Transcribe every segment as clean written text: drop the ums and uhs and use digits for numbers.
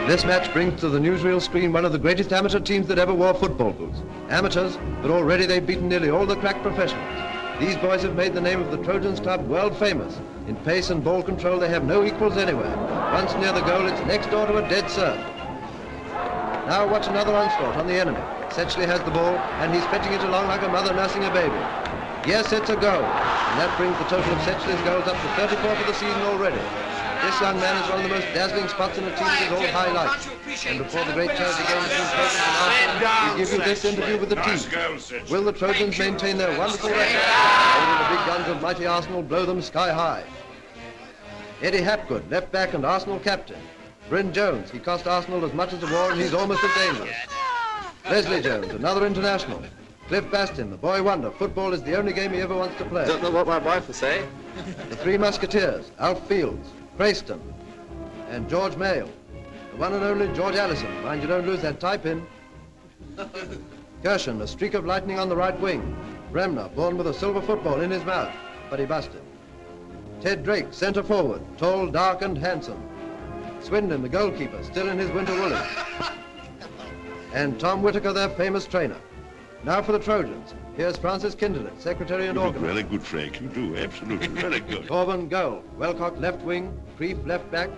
This match brings to the newsreel screen one of the greatest amateur teams that ever wore football boots. Amateurs, but already they've beaten nearly all the crack professionals. These boys have made the name of the Trojans club world famous. In pace and ball control, they have no equals anywhere. Once near the goal, it's next door to a dead serve. Now watch another onslaught on the enemy. Setchley has the ball, and he's fetching it along like a mother nursing a baby. Yes, it's a goal, and that brings the total of Setchley's goals up to 34 for the season already. This young man is one of the most dazzling spots in a team that is all highlights. And before the great charity game between Trojans and Arsenal, we give you this interview with the team. Will the Trojans maintain their wonderful record, or will the big guns of mighty Arsenal blow them sky high? Eddie Hapgood, left back and Arsenal captain. Bryn Jones, he cost Arsenal as much as the war and he's almost as dangerous. Leslie Jones, another international. Cliff Bastin, the boy wonder. Football is the only game he ever wants to play. Don't know what my wife will say. The Three Musketeers, Alf Fields, Crayston, and George Mayle. The one and only George Allison. Mind you don't lose that tie pin. Gershon, a streak of lightning on the right wing. Bremner, born with a silver football in his mouth, but he busted. Ted Drake, centre forward, tall, dark, and handsome. Swindon, the goalkeeper, still in his winter woolly. And Tom Whitaker, their famous trainer. Now for the Trojans. Here's Francis Kinderlet, secretary and You look organizer. really good, Frank. You do, absolutely. Very good. Torben goal. Welcock left wing. Creef left back.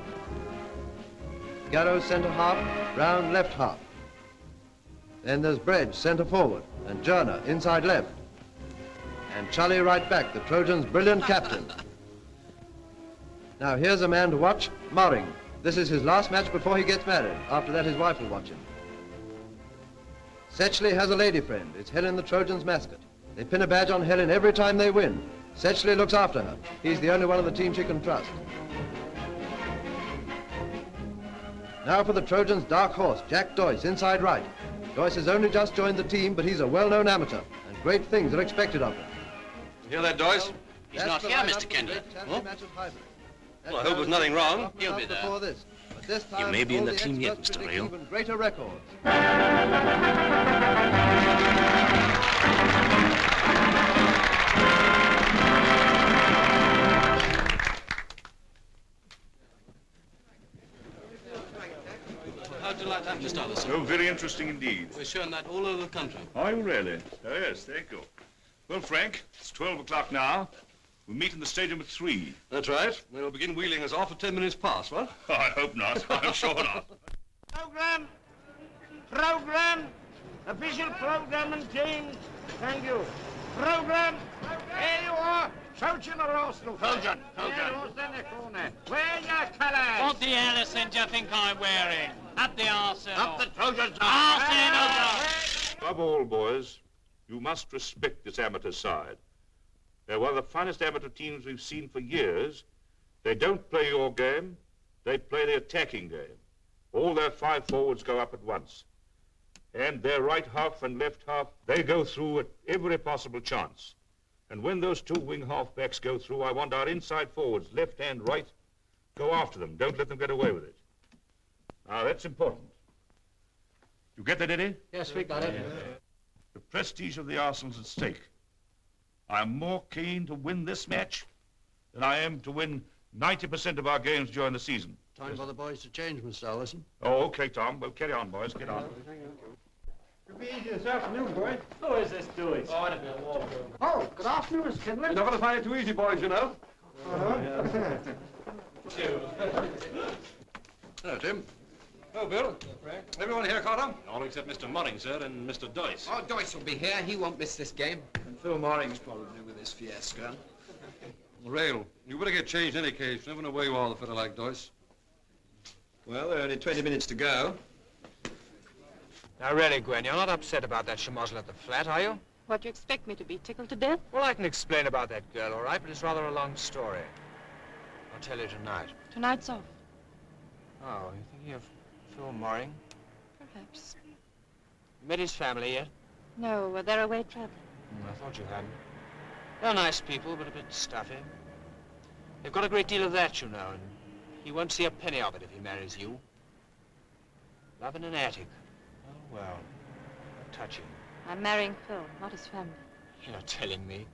Garrow centre half. Brown left half. Then there's Bredge centre forward. And Journer inside left. And Charlie right back, the Trojans' brilliant captain. Now here's a man to watch, Morring. This is his last match before he gets married. After that, his wife will watch him. Setchley has a lady friend. It's Helen, the Trojans' mascot. They pin a badge on Helen every time they win. Setchley looks after her. He's the only one of the team she can trust. Now for the Trojans' dark horse, Jack Doyce, inside right. Doyce has only just joined the team, but he's a well-known amateur, and great things are expected of him. You hear that, Doyce? He's not here, Mr. Kendall. Huh? Well, I hope there's nothing wrong. He'll be there. You may be in the team yet, Mr. Rail. Even greater records. How'd you like that, Mr. Allison? Oh, very interesting indeed. We're showing that all over the country. Are you really? Oh, yes, thank you. Well, Frank, it's 12 o'clock now. We'll meet in the stadium at 3. That's right. We'll begin wheeling us off at 10 minutes past, what? Oh, I hope not. I'm sure not. Program, official program and change. Thank you. Program, here you are. Trojan or Arsenal? Trojan. Wear your colours. What the Allison do you think I'm wearing? Up the Arsenal. Up the Trojans. Arsenal. Above all, boys, you must respect this amateur side. They're one of the finest amateur teams we've seen for years. They don't play your game. They play the attacking game. All their 5 forwards go up at once. And their right half and left half, they go through at every possible chance. And when those 2 wing half-backs go through, I want our inside forwards, left and right, go after them. Don't let them get away with it. Now, that's important. You get that, Eddie? Yes, we got it. The prestige of the Arsenal's at stake. I'm more keen to win this match than I am to win 90% of our games during the season. Time for the boys to change, Mr. Allison. Oh, okay, Tom. Well, carry on, boys. Get on. It'll be easy this afternoon, boy. Who is this Doyce? Oh, good afternoon, Miss Kindler. You're not going to find it too easy, boys, you know. Hello, Tim. Oh, Bill. Everyone here caught up? All except Mr. Morring, sir, and Mr. Doyce. Oh, Doyce will be here. He won't miss this game. And Phil Morring's probably with his fiasco. Rail, you better get changed in any case. Never know where you are, the fellow like Doyce. Well, there are only 20 minutes to go. Now, really, Gwen, you're not upset about that schmozzle at the flat, are you? What, do you expect me to be tickled to death? Well, I can explain about that girl, all right, but it's rather a long story. I'll tell you tonight. Tonight's off. Oh, you thinking of Phil Morring? Perhaps. You met his family yet? No, they're away traveling. I thought you hadn't. They're nice people, but a bit stuffy. They've got a great deal of that, you know, and he won't see a penny of it if he marries you. Love in an attic. Oh, well, touching. I'm marrying Phil, not his family. You're telling me.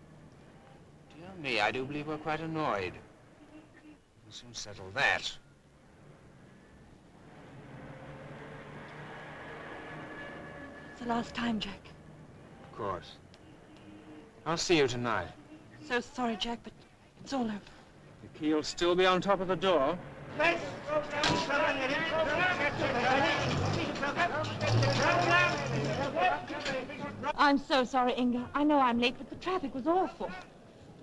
Dear me, I do believe we're quite annoyed. We'll soon settle that. It's the last time, Jack. Of course. I'll see you tonight. So sorry, Jack, but it's all over. The key will still be on top of the door. I'm so sorry, Inga. I know I'm late, but the traffic was awful.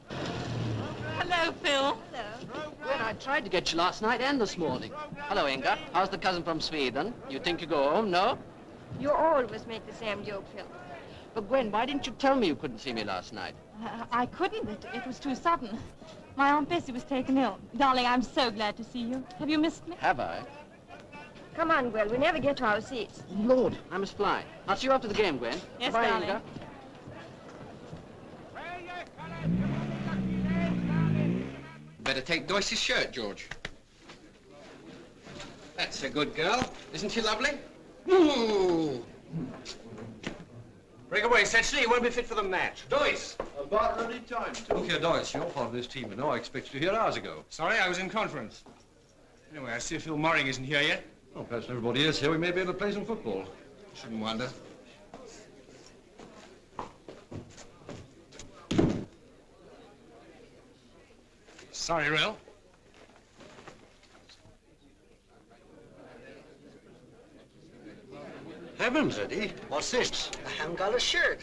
Hello, Phil. Hello. Well, I tried to get you last night and this morning. Hello, Inga. How's the cousin from Sweden? You think you go home, no? You always make the same joke, Phil. But Gwen, why didn't you tell me you couldn't see me last night? I couldn't. It was too sudden. My Aunt Bessie was taken ill. Darling, I'm so glad to see you. Have you missed me? Have I? Come on, Gwen. We never get to our seats. Lord, I must fly. I'll see you after the game, Gwen. Yes, Bye, darling. Inga. Better take Doyce's shirt, George. That's a good girl. Isn't she lovely? Ooh. Break away, Setchley. You won't be fit for the match. Doyce! About ready time to. Look here, Doyce. You're part of this team, but no, I expected you here hours ago. Sorry, I was in conference. Anyway, I see Phil Murring isn't here yet. Well, perhaps everybody is here. We may be able to play some football. Shouldn't wonder. Sorry, Rill. Heavens, Eddie, what's this? I haven't got a shirt.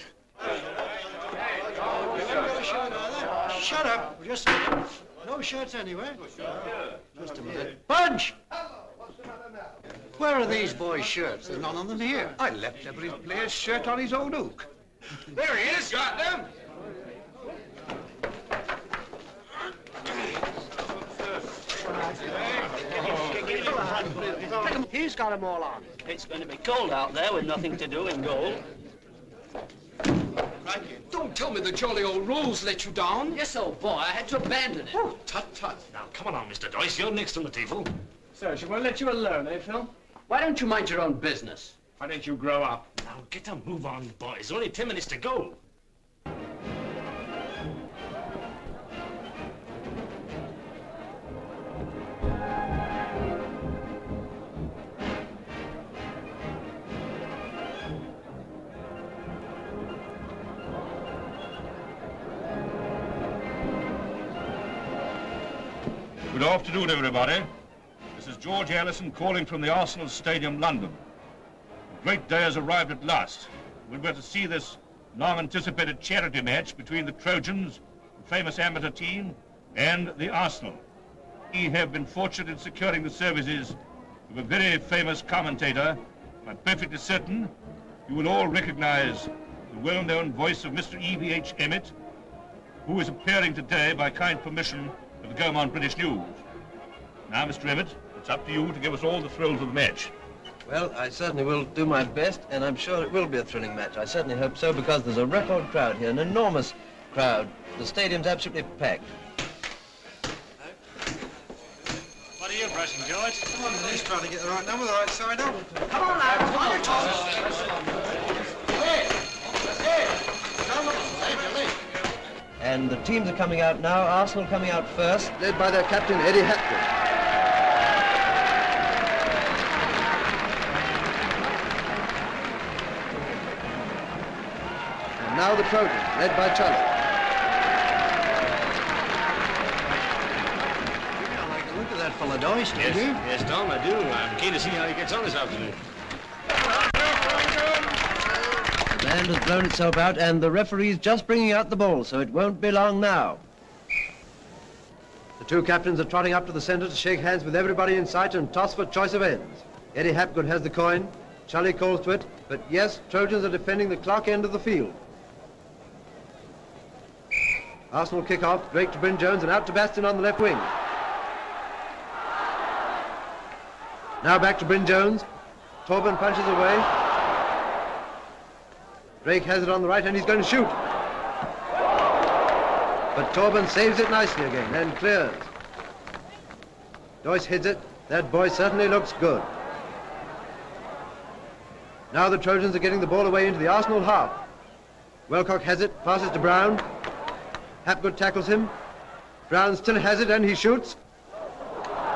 Shut up, just a minute. No shirts anywhere. Just a minute. Budge! Where are these boys' shirts? There's none of them here. I left every player's shirt on his own hook. There he is. Got them. He's got them all on. It's going to be cold out there with nothing to do in goal. Don't tell me the jolly old rules let you down. Yes, old boy. I had to abandon it. Oh, tut, tut. Now, come on, Mr. Doyce. You're next on the table. So, she won't let you alone, eh, Phil? Why don't you mind your own business? Why don't you grow up? Now, get a move on, boys. Only 10 minutes to go. Good afternoon, everybody. This is George Allison calling from the Arsenal Stadium, London. A great day has arrived at last. We're going to see this long-anticipated charity match between the Trojans, the famous amateur team, and the Arsenal. We have been fortunate in securing the services of a very famous commentator. I'm perfectly certain you will all recognize the well-known voice of Mr. E.V.H. Emmett, who is appearing today by kind permission of the Gaumont British News. Now, Mr. Emmett, it's up to you to give us all the thrills of the match. Well, I certainly will do my best, and I'm sure it will be a thrilling match. I certainly hope so, because there's a record crowd here, an enormous crowd. The stadium's absolutely packed. What are you brushing, George? Come on, he's trying to get the right number the right side up. Come on, lads. Come on, And the teams are coming out now. Arsenal coming out first, led by their captain, Eddie Hapgood. And now the Trojans, led by Charlie. I like the look of that fella, Doyce, don't you? Yes, Tom, I do. I'm keen to see how he gets on this afternoon. The band has blown itself out, and the referee's just bringing out the ball, so it won't be long now. The two captains are trotting up to the centre to shake hands with everybody in sight and toss for choice of ends. Eddie Hapgood has the coin. Charlie calls to it, but yes, Trojans are defending the clock end of the field. Arsenal kick off, Drake to Bryn Jones and out to Bastion on the left wing. Now back to Bryn Jones. Torben punches away. Drake has it on the right and he's going to shoot. But Torben saves it nicely again and clears. Doyce hits it. That boy certainly looks good. Now the Trojans are getting the ball away into the Arsenal half. Welcock has it, passes to Brown. Hapgood tackles him. Brown still has it and he shoots.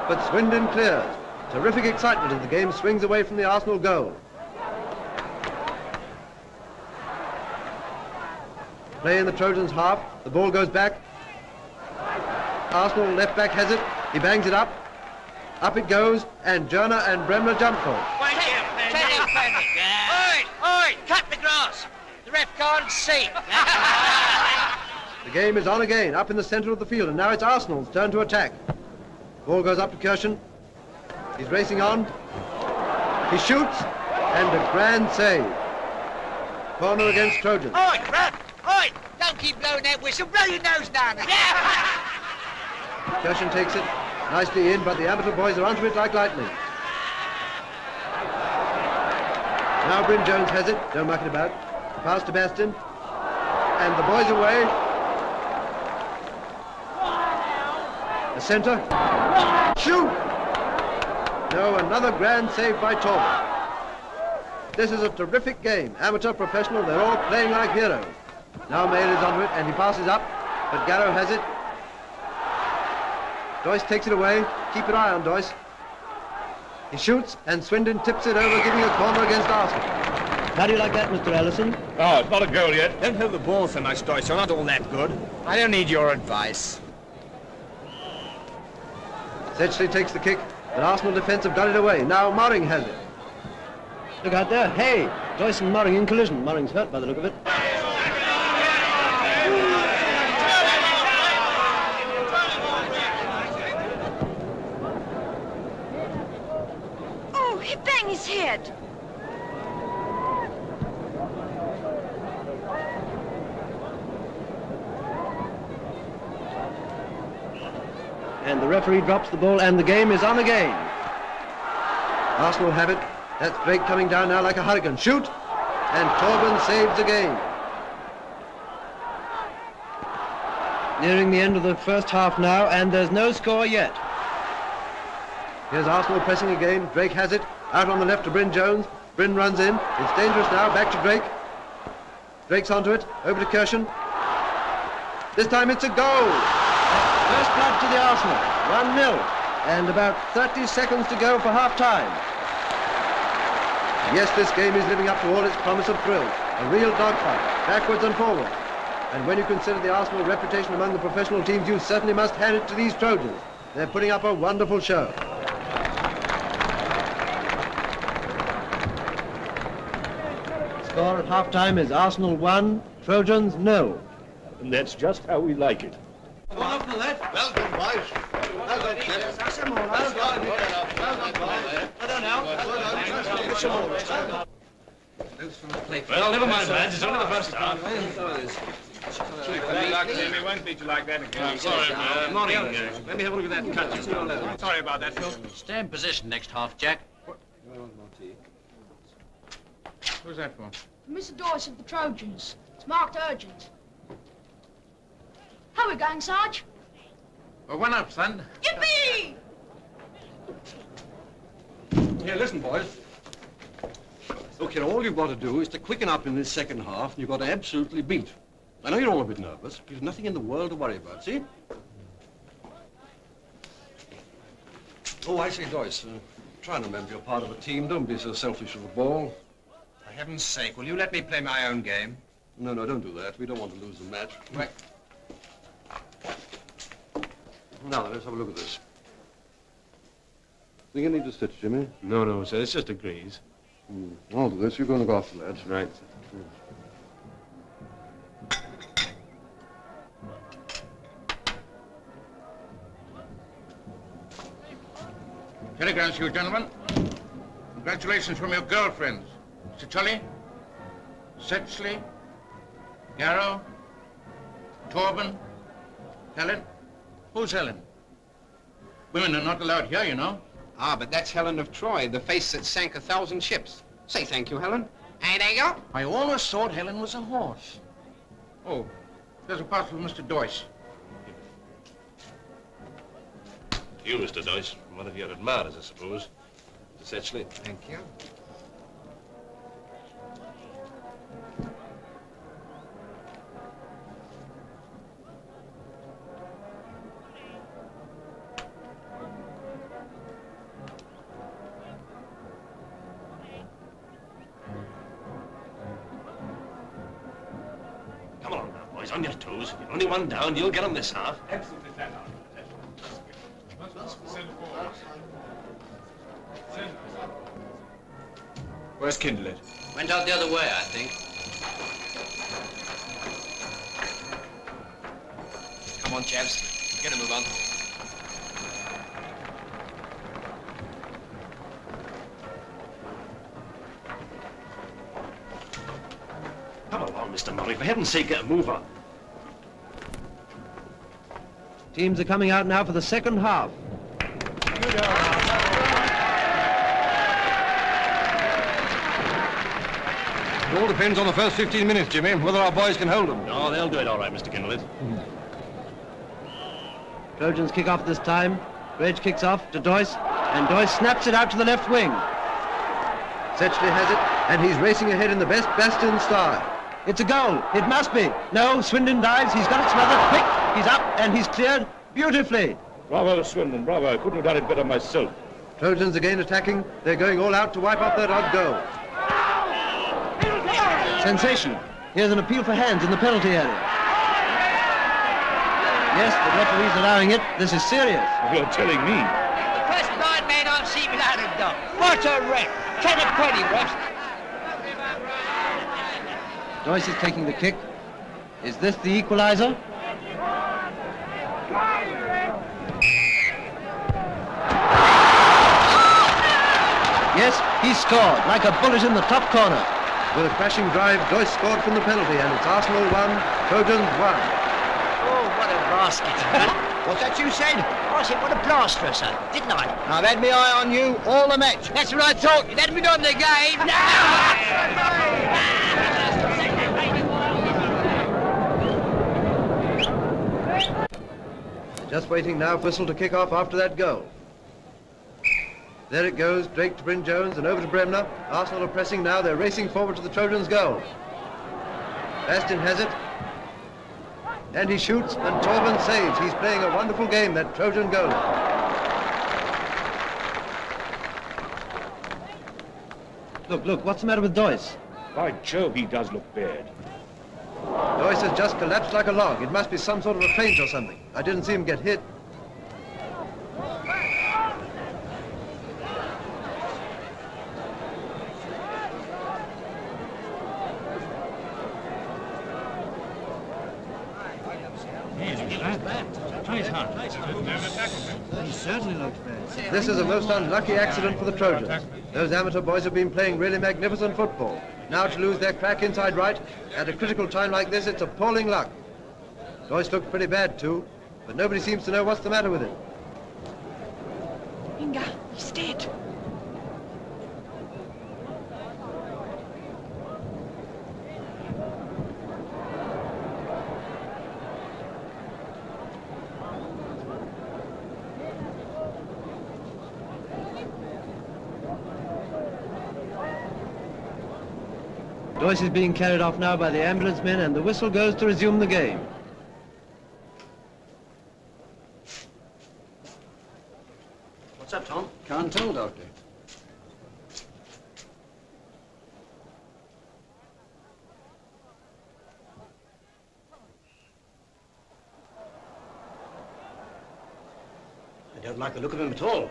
But Swindon clears. Terrific excitement as the game swings away from the Arsenal goal. Play in the Trojans' half. The ball goes back. Arsenal left back has it. He bangs it up. Up it goes, and Jonah and Bremner jump for it. Wait here, Oi, cut the grass. The ref can't see. The game is on again, up in the centre of the field, and now it's Arsenal's turn to attack. Ball goes up to Kirshen. He's racing on. He shoots, and a grand save. Corner against Trojan. Oi, ref! Oi! Don't keep blowing that whistle. Blow your nose down. Kirshen takes it nicely in, but the amateur boys are onto it like lightning. Now Bryn Jones has it. Don't muck it about. Pass to Bastin. And the boys away. The centre. Shoot! No, another grand save by Torben. This is a terrific game. Amateur, professional, they're all playing like heroes. Now Mayle is onto it, and he passes up, but Garrow has it. Doyce takes it away. Keep an eye on Doyce. He shoots, and Swindon tips it over, giving a corner against Arsenal. How do you like that, Mr. Ellison? Oh, it's not a goal yet. Don't hold the ball so much, Doyce. You're not all that good. I don't need your advice. Sedgley takes the kick, but Arsenal defence have got it away. Now Morring has it. Look out there. Hey, Doyce and Morring in collision. Morring's hurt by the look of it. Oh, he banged his head. And the referee drops the ball, and the game is on again. Arsenal have it. That's Drake coming down now like a hurricane. Shoot! And Torben saves again. Nearing the end of the first half now, and there's no score yet. Here's Arsenal pressing again. Drake has it. Out on the left to Bryn Jones. Bryn runs in. It's dangerous now. Back to Drake. Drake's onto it. Over to Kirshen. This time it's a goal. First blood to the Arsenal. 1-0. And about 30 seconds to go for half-time. Yes, this game is living up to all its promise of thrill. A real dogfight, backwards and forwards. And when you consider the Arsenal reputation among the professional teams, you certainly must hand it to these Trojans. They're putting up a wonderful show. Score at half-time is Arsenal 1, Trojans 0. And that's just how we like it. Come on up to that. Well done, boys. Well done, Kenneth. Well, never mind, lads. It's only the first half. We won't beat you like that again. Sorry, man. Morning. Let me have a look at that cut. Sorry about that, Phil. Stay in position next half, Jack. Who's that for? Mr. Doyce of the Trojans. It's marked urgent. How are we going, Sarge? Well, one up, son. Yippee! Here, listen, boys. Look here, all you've got to do is to quicken up in this second half, and you've got to absolutely beat. I know you're all a bit nervous, but there's nothing in the world to worry about, see? Oh, I say, Doyce, try and remember you're part of a team. Don't be so selfish with the ball. For heaven's sake, will you let me play my own game? No, don't do that. We don't want to lose the match. Right. Now, let's have a look at this. Think you need to stitch, Jimmy? No, sir. It's just a grease. I'll do this. You're going to go after that. Right. Telegrams to you, gentlemen. Congratulations from your girlfriends. Mr. Tully, Sedgley, Garrow, Torben, Helen. Who's Helen? Women are not allowed here, you know. Ah, but that's Helen of Troy, the face that sank 1,000 ships. Say thank you, Helen. And there you go. I always thought Helen was a horse. Oh, there's a parcel for Mr. Doyce. You, Mr. Doyce. One of your admirers, I suppose. Mr. Sedgley. Thank you. Come along now, boys. boys, on your toes. You're only one down. You'll get 'em this half. Absolutely flat out. Where's Kindlet? Went out the other way, I think. Come on, chaps. Get a move on. Come along, Mr. Murray. For heaven's sake, get a move on. Teams are coming out now for the second half. It all depends on the first 15 minutes, Jimmy, whether our boys can hold them. No, they'll do it all right, Mr. Kindlet. Trojans kick off this time. Reg kicks off to Doyce, and Doyce snaps it out to the left wing. Setchley has it, and he's racing ahead in the best Bastion style. It's a goal. It must be. No, Swindon dives. He's got it smothered. Quick! He's up, and he's cleared beautifully. Bravo, Swindon, bravo. I couldn't have done it better myself. Trojans again attacking. They're going all out to wipe off that odd goal. Sensation. Here's an appeal for hands in the penalty area. Yes, the referee's allowing it. This is serious. You're telling me. The first blind man I've seen without a dog. What a wreck. 10 of 20, refs. Doyce is taking the kick. Is this the equalizer? Yes, he scored, like a bullet in the top corner. With a crashing drive, Doyce scored from the penalty, and it's Arsenal 1, Trojans 1. Oh, what a basket. What's that you said? I said, what a plasterer, son, didn't I? I've had my eye on you all the match. That's what I thought. You hadn't been on the game. Just waiting now for Whistle to kick off after that goal. There it goes, Drake to Bryn Jones and over to Bremner. Arsenal are pressing now, they're racing forward to the Trojans' goal. Bastion has it. And he shoots, and Torben saves. He's playing a wonderful game, that Trojan goalie. Look, what's the matter with Doyce? By Jove, he does look bad. Doyce has just collapsed like a log. It must be some sort of a feint or something. I didn't see him get hit. He certainly looks bad. This is a most unlucky accident for the Trojans. Those amateur boys have been playing really magnificent football. Now to lose their crack inside right, at a critical time like this, it's appalling luck. Doyce looked pretty bad too, but nobody seems to know what's the matter with him. Inga, he's dead. Doyce is being carried off now by the ambulance men, and the whistle goes to resume the game. What's up, Tom? Can't tell, Doctor. I don't like the look of him at all.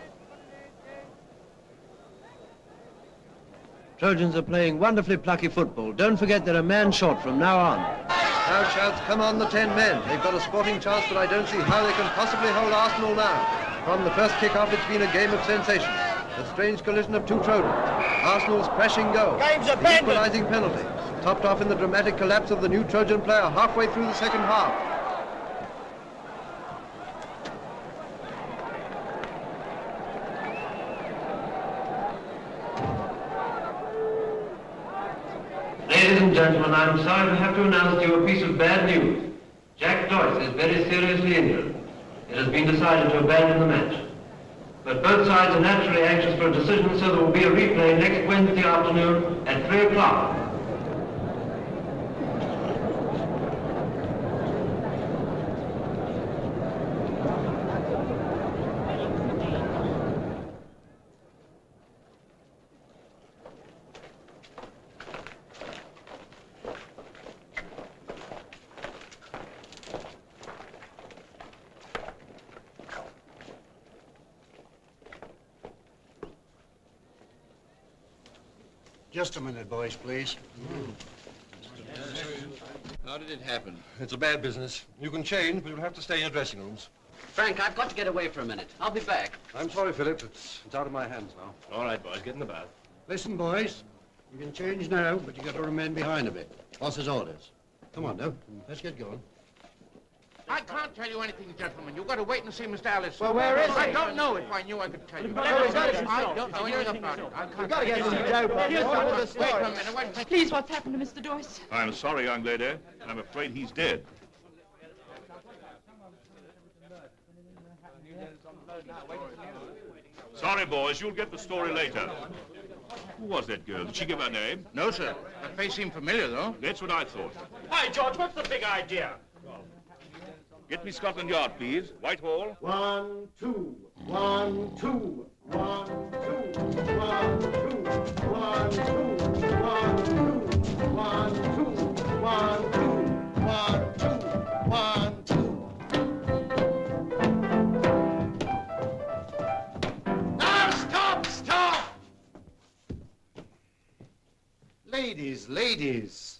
Trojans are playing wonderfully plucky football. Don't forget they're a man short from now on. Now shouts, come on the 10 men. They've got a sporting chance, but I don't see how they can possibly hold Arsenal now. From the first kick-off, it's been a game of sensation. A strange collision of two Trojans. Arsenal's crashing goal. Game's The abandoned. equalizing penalty. Topped off in the dramatic collapse of the new Trojan player halfway through the second half. Ladies and gentlemen, I'm sorry to have to announce to you a piece of bad news. Jack Doyce is very seriously injured. It has been decided to abandon the match. But both sides are naturally anxious for a decision, so there will be a replay next Wednesday afternoon at 3 o'clock. Just a minute, boys, please. How did it happen? It's a bad business. You can change, but you'll have to stay in your dressing rooms. Frank, I've got to get away for a minute. I'll be back. I'm sorry, Philip. It's out of my hands now. All right, boys, get in the bath. Listen, boys, you can change now, but you got to remain behind a bit. Boss's orders. Come on, now. Let's get going. I can't tell you anything, gentlemen. You've got to wait and see Mr. Allison. Well, where is he? I don't know. If I knew, I could tell you. I don't know anything about it. I can't. Got to get some dope. Wait a minute. Wait. Please, what's happened to Mr. Doyce? I'm sorry, young lady. I'm afraid he's dead. Sorry, boys. You'll get the story later. Who was that girl? Did she give her name? No, sir. That face seemed familiar, though. That's what I thought. Hi, George, what's the big idea? Get me Scotland Yard, please. Whitehall. 1, 2, 1, 2, 1, 2, 1, 2, 1, 2, 1, 2, 1, 2, 1, 2, 1, 2, 1, 2. Now stop! Ladies.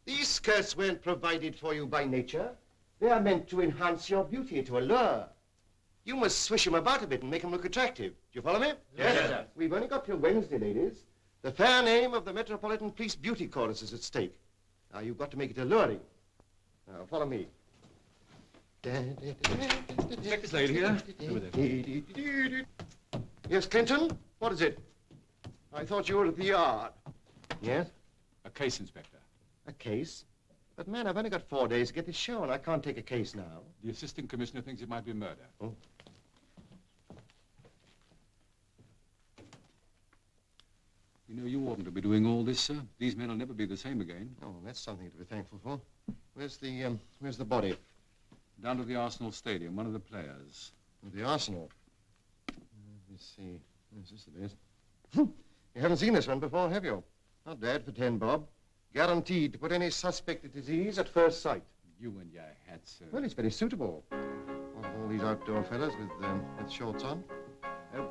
These skirts weren't provided for you by nature. They are meant to enhance your beauty, to allure. You must swish them about a bit and make them look attractive. Do you follow me? Yes, sir. We've only got till Wednesday, ladies. The fair name of the Metropolitan Police Beauty Chorus is at stake. Now, you've got to make it alluring. Now, follow me. Inspector Slade here. Yes, Clinton? What is it? I thought you were at the yard. Yes? A case, Inspector. A case? But, man, I've only got 4 days to get this show, and I can't take a case now. The assistant commissioner thinks it might be murder. Oh. You know, you oughtn't to be doing all this, sir. These men will never be the same again. Oh, that's something to be thankful for. Where's the body? Down to the Arsenal Stadium, one of the players. The Arsenal. Let me see. Is this the best? You haven't seen this one before, have you? Not bad for 10 bob. Guaranteed to put any suspect at disease at first sight. You and your hat, sir. Well, it's very suitable. All these outdoor fellas with shorts on.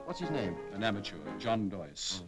What's his name? An amateur, John Doyce. Oh.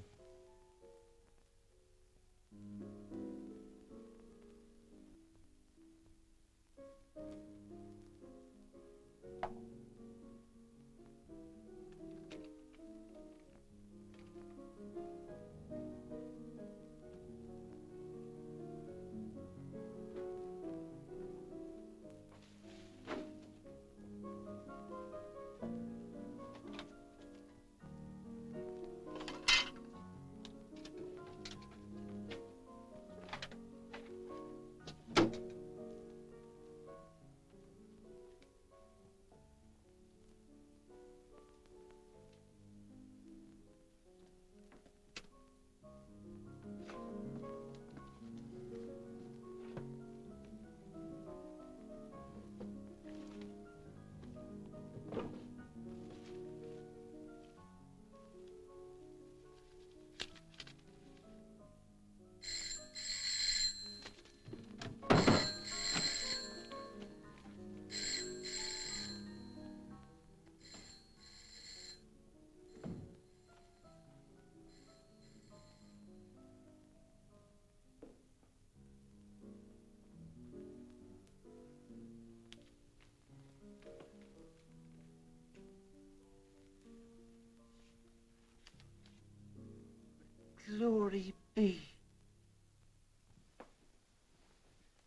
Glory be.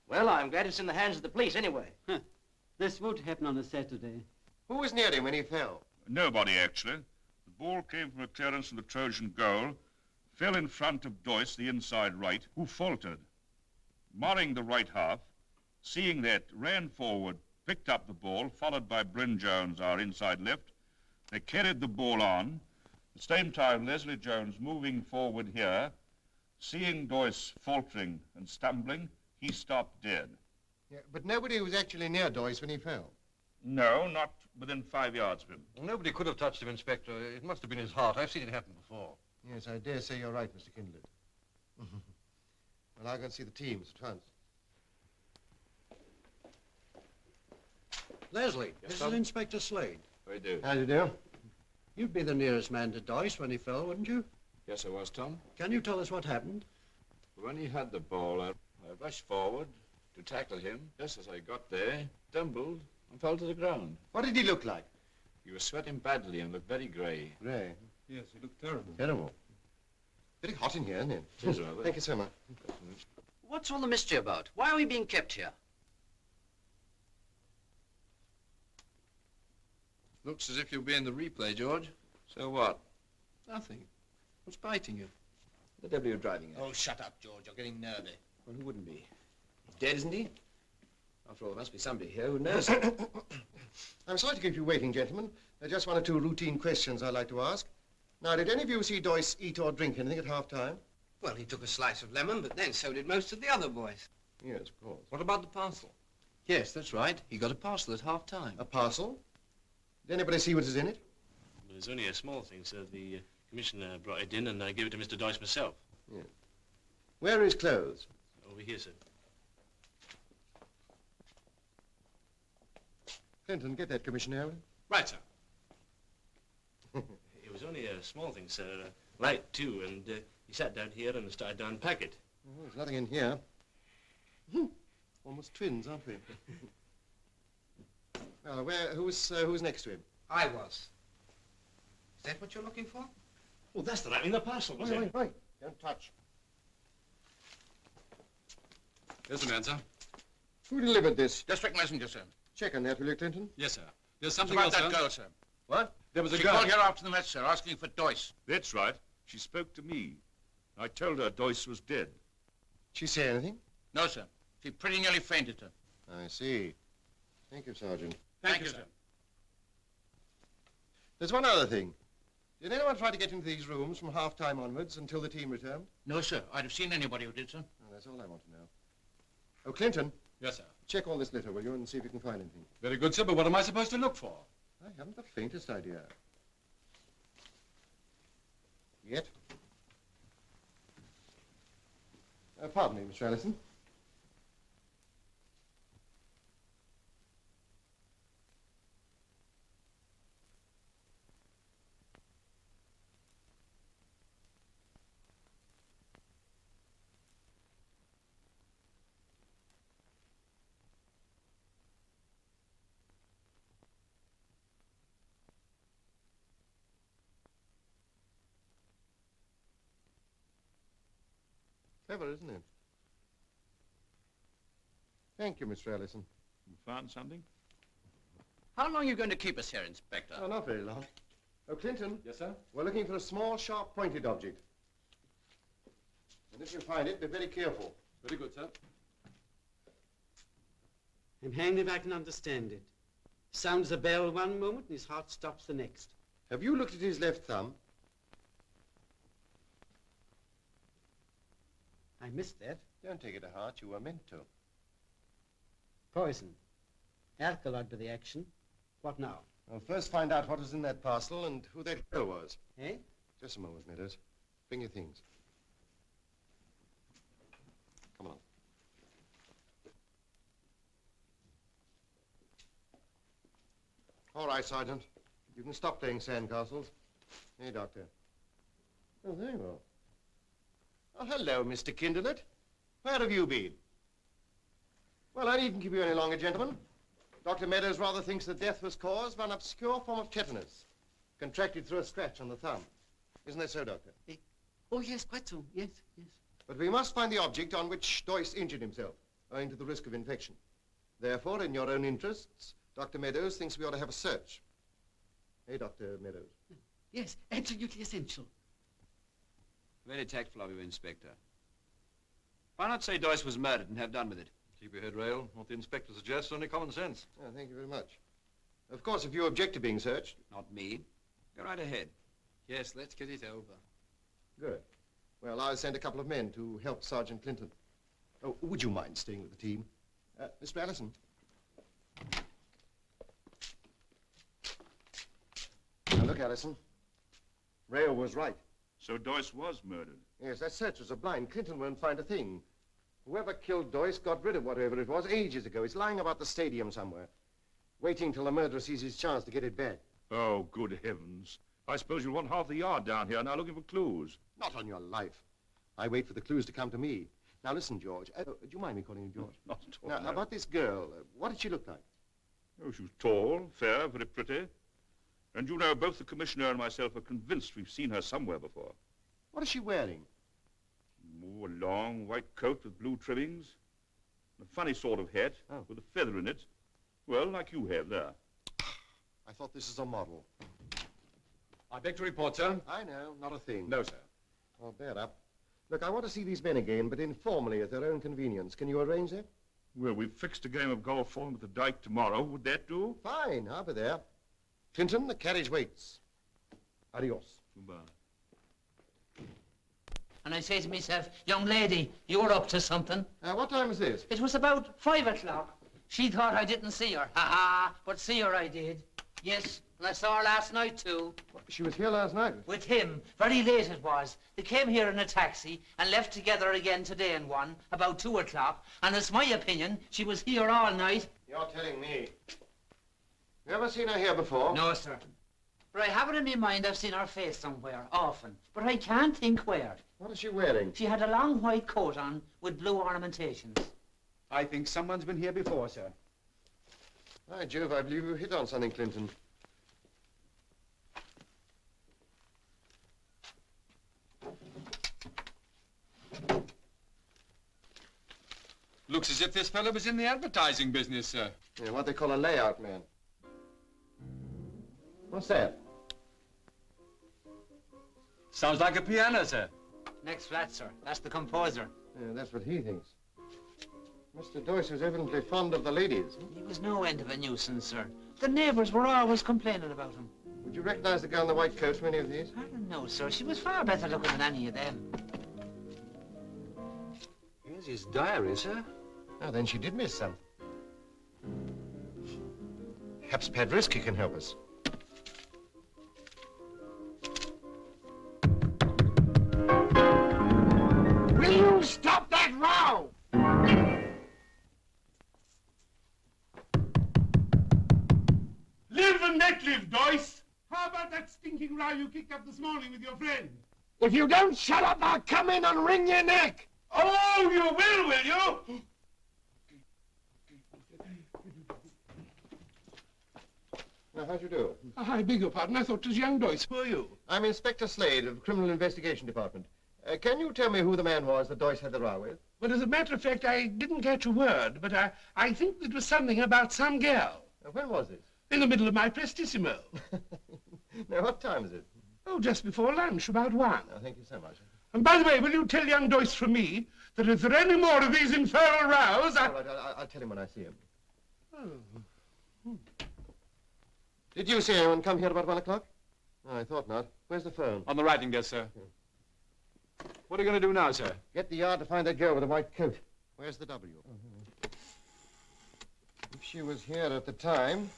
Well, I'm glad it's in the hands of the police anyway. This would happen on a Saturday. Who was near him when he fell? Nobody, actually. The ball came from a clearance from the Trojan goal, fell in front of Doyce, the inside right, who faltered. Marring the right half, seeing that, ran forward, picked up the ball, followed by Bryn Jones, our inside left. They carried the ball on. At the same time, Leslie Jones moving forward here, seeing Doyce faltering and stumbling, he stopped dead. Yeah, but nobody was actually near Doyce when he fell. No, not within 5 yards of him. Well, nobody could have touched him, Inspector. It must have been his heart. I've seen it happen before. Yes, I dare say you're right, Mr. Kindled. Well, I'll go and see the teams at once. Leslie, this is Inspector Slade. I do. How do you do? You'd be the nearest man to Doyce when he fell, wouldn't you? Yes, I was, Tom. Can you tell us what happened? When he had the ball, I rushed forward to tackle him. Just as I got there, stumbled and fell to the ground. What did he look like? He was sweating badly and looked very grey. Grey? Yes, he looked terrible. Terrible. Very hot in here, isn't it? It is rather. Thank you so much. What's all the mystery about? Why are we being kept here? Looks as if you'll be in the replay, George. So what? Nothing. What's biting you? The devil you're driving at. Oh, shut up, George. You're getting nervy. Well, who wouldn't be? He's dead, isn't he? After all, there must be somebody here who knows. I'm sorry to keep you waiting, gentlemen. There are just one or two routine questions I'd like to ask. Now, did any of you see Doyce eat or drink anything at half-time? Well, he took a slice of lemon, but then so did most of the other boys. Yes, of course. What about the parcel? Yes, that's right. He got a parcel at half-time. A parcel? Did anybody see what is in it? Well, it's only a small thing, sir. The commissioner brought it in and I gave it to Mr. Doyce myself. Yes. Where are his clothes? Over here, sir. Clinton, get that, Commissioner. Right, sir. It was only a small thing, sir. Light, too, and he sat down here and started to unpack it. Oh, there's nothing in here. Almost twins, aren't we? Well, who's next to him? I was. Is that what you're looking for? Well, that's the wrapping the parcel, was it? Wait. Don't touch. Here's the man, sir. Who delivered this? District messenger, sir. Check on that, will you, Clinton? Yes, sir. There's It's something about else, that sir. girl, sir. What? There was a She girl. called here after the mess, sir, asking for Doyce. That's right. She spoke to me. I told her Doyce was dead. She say anything? No, sir. She pretty nearly fainted, sir. I see. Thank you, Sergeant. Thank you, sir. There's one other thing. Did anyone try to get into these rooms from half-time onwards until the team returned? No, sir. I'd have seen anybody who did, sir. Oh, that's all I want to know. Oh, Clinton, Yes, sir. check all this litter, will you, and see if you can find anything. Very good, sir, but what am I supposed to look for? I haven't the faintest idea. Yet. Pardon me, Mr. Allison. Clever, isn't it? Thank you, Mr. Allison. You found something? How long are you going to keep us here, Inspector? Oh, not very long. Oh, Clinton. Yes, sir? We're looking for a small, sharp-pointed object. And if you find it, be very careful. Very good, sir. I'm hanged if I can understand it. Sounds a bell one moment and his heart stops the next. Have you looked at his left thumb? I missed that. Don't take it to heart. You were meant to. Poison. Alkaloid to the action. What now? Well, first find out what was in that parcel and who that girl was. Eh? Just a moment, Meadows. Bring your things. Come on. All right, Sergeant. You can stop playing sandcastles. Hey, Doctor. Oh, there you are. Oh, hello, Mr. Kinderlet. Where have you been? Well, I needn't keep you any longer, gentlemen. Dr. Meadows rather thinks the death was caused by an obscure form of tetanus, contracted through a scratch on the thumb. Isn't that so, Doctor? Oh, yes, quite so. Yes, yes. But we must find the object on which Doyce injured himself, owing to the risk of infection. Therefore, in your own interests, Dr. Meadows thinks we ought to have a search. Hey, Dr. Meadows. Yes, absolutely essential. Very tactful of you, Inspector. Why not say Doyce was murdered and have done with it? Keep your head rail. What the inspector suggests, only common sense. Oh, thank you very much. Of course, if you object to being searched. Not me. Go right ahead. Yes, let's get it over. Good. Well, I'll send a couple of men to help Sergeant Clinton. Oh, would you mind staying with the team? Mr. Allison. Now, look, Allison. Rayo was right. So Doyce was murdered? Yes, that search was a blind. Clinton won't find a thing. Whoever killed Doyce got rid of whatever it was ages ago. It's lying about the stadium somewhere, waiting till the murderer sees his chance to get it back. Oh, good heavens. I suppose you'll want half the yard down here now looking for clues. Not on your life. I wait for the clues to come to me. Now listen, George. Do you mind me calling you George? Not at all. Now, no. about this girl, what did she look like? Oh, she was tall, fair, very pretty. And you know, both the Commissioner and myself are convinced we've seen her somewhere before. What is she wearing? Oh, a long white coat with blue trimmings. A funny sort of hat with a feather in it. Well, like you have there. I thought this is a model. I beg to report, sir. I know, not a thing. No, sir. Oh, bear up. Look, I want to see these men again, but informally at their own convenience. Can you arrange that? Well, we've fixed a game of golf for them at the dike tomorrow. Would that do? Fine, I'll be there. Clinton, the carriage waits. Adios. Goodbye. And I say to myself, young lady, you're up to something. What time is this? It was about 5 o'clock. She thought I didn't see her. Ha ha, but see her I did. Yes, and I saw her last night too. She was here last night? With him. Very late it was. They came here in a taxi and left together again today in one, about 2 o'clock. And it's my opinion she was here all night. You're telling me. You ever seen her here before? No, sir. But I have it in my mind I've seen her face somewhere, often. But I can't think where. What is she wearing? She had a long white coat on with blue ornamentations. I think someone's been here before, sir. By Jove, I believe you hit on something, Clinton. Looks as if this fellow was in the advertising business, sir. Yeah, what they call a layout man. What's that? Sounds like a piano, sir. Next flat, sir. That's the composer. Yeah, that's what he thinks. Mr. Doyce was evidently fond of the ladies. He was no end of a nuisance, sir. The neighbours were always complaining about him. Would you recognize the girl in the white coat from any of these? I don't know, sir. She was far better looking than any of them. Here's his diary, sir. Oh, then she did miss some. Perhaps Padrisky can help us. Will you stop that row? Live and let live, Doyce. How about that stinking row you kicked up this morning with your friend? If you don't shut up, I'll come in and wring your neck. Oh, you will you? Now, how'd you do? I beg your pardon. I thought it was young Doyce. Who are you? I'm Inspector Slade of Criminal Investigation Department. Can you tell me who the man was that Doyce had the row with? Well, as a matter of fact, I didn't catch a word, but I think it was something about some girl. When was it? In the middle of my prestissimo. Now, what time is it? Oh, just before lunch, about 1. Oh, thank you so much. And by the way, will you tell young Doyce from me that if there are any more of these infernal rows, All right, I'll tell him when I see him. Oh. Did you see anyone come here about 1 o'clock? Oh, I thought not. Where's the phone? On the writing desk, sir. What are you going to do now, sir? Get the yard to find that girl with the white coat. Where's the W? If she was here at the time,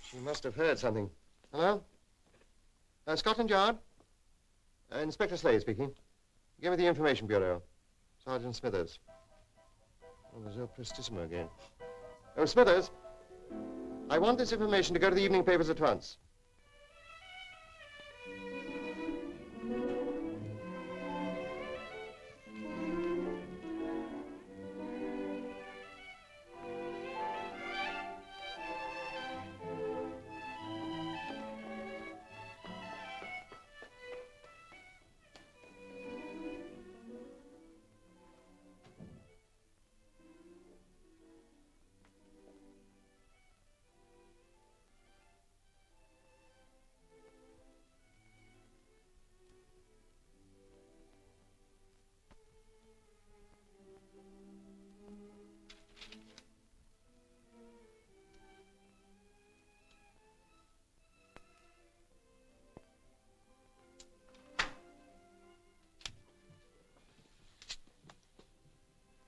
she must have heard something. Hello? Scotland Yard? Inspector Slade speaking. Give me the Information Bureau. Sergeant Smithers. Oh, there's no prestissimo again. Oh, Smithers. I want this information to go to the evening papers at once.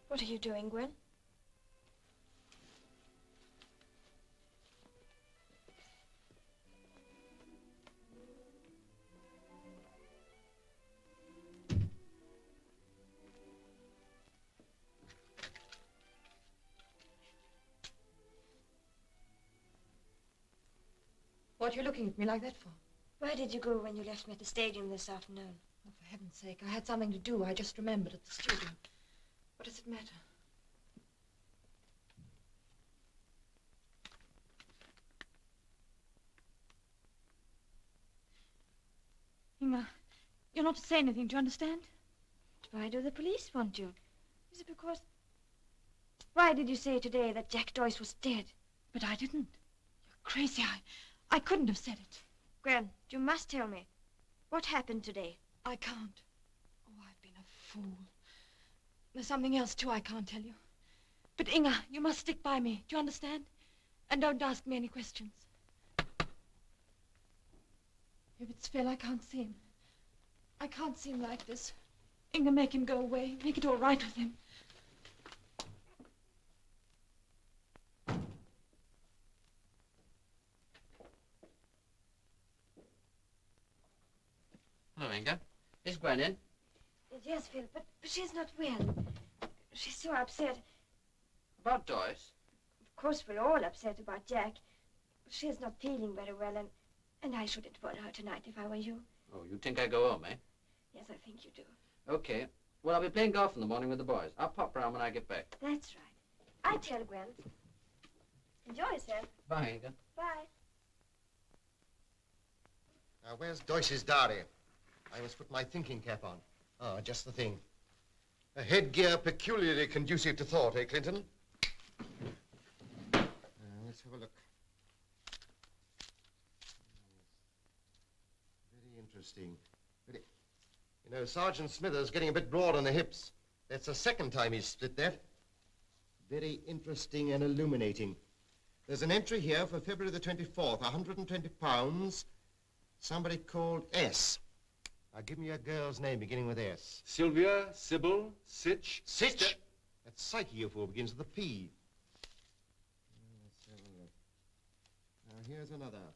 What are you doing, Gwen? What are you looking at me like that for? Where did you go when you left me at the stadium this afternoon? Oh, for heaven's sake, I had something to do. I just remembered at the studio. What does it matter? Inga, you're not to say anything, do you understand? Why do the police want you? Is it because... Why did you say today that Jack Joyce was dead? But I didn't. You're crazy. I couldn't have said it. Gran, you must tell me. What happened today? I can't. Oh, I've been a fool. There's something else, too, I can't tell you. But, Inga, you must stick by me. Do you understand? And don't ask me any questions. If it's Phil, I can't see him. I can't see him like this. Inga, make him go away. Make it all right with him. Hello, Inga. Is Gwen in? Yes, Phil, but she's not well. She's so upset. About Joyce? Of course, we're all upset about Jack. She's not feeling very well, and I shouldn't bother her tonight if I were you. Oh, you think I go home, eh? Yes, I think you do. Okay. Well, I'll be playing golf in the morning with the boys. I'll pop round when I get back. That's right. I tell Gwen. Enjoy yourself. Bye, Inga. Bye. Now, where's Joyce's diary? I must put my thinking cap on. Ah, just the thing. A headgear peculiarly conducive to thought, eh, Clinton? Let's have a look. Very interesting. You know, Sergeant Smithers getting a bit broad on the hips. That's the second time he's split that. Very interesting and illuminating. There's an entry here for February the 24th, 120 pounds. Somebody called S. Now, give me a girl's name beginning with S. Sylvia, Sybil, Sitch. Sitch? That's Psyche, you fool, begins with a P. Let's have a look. Now, here's another.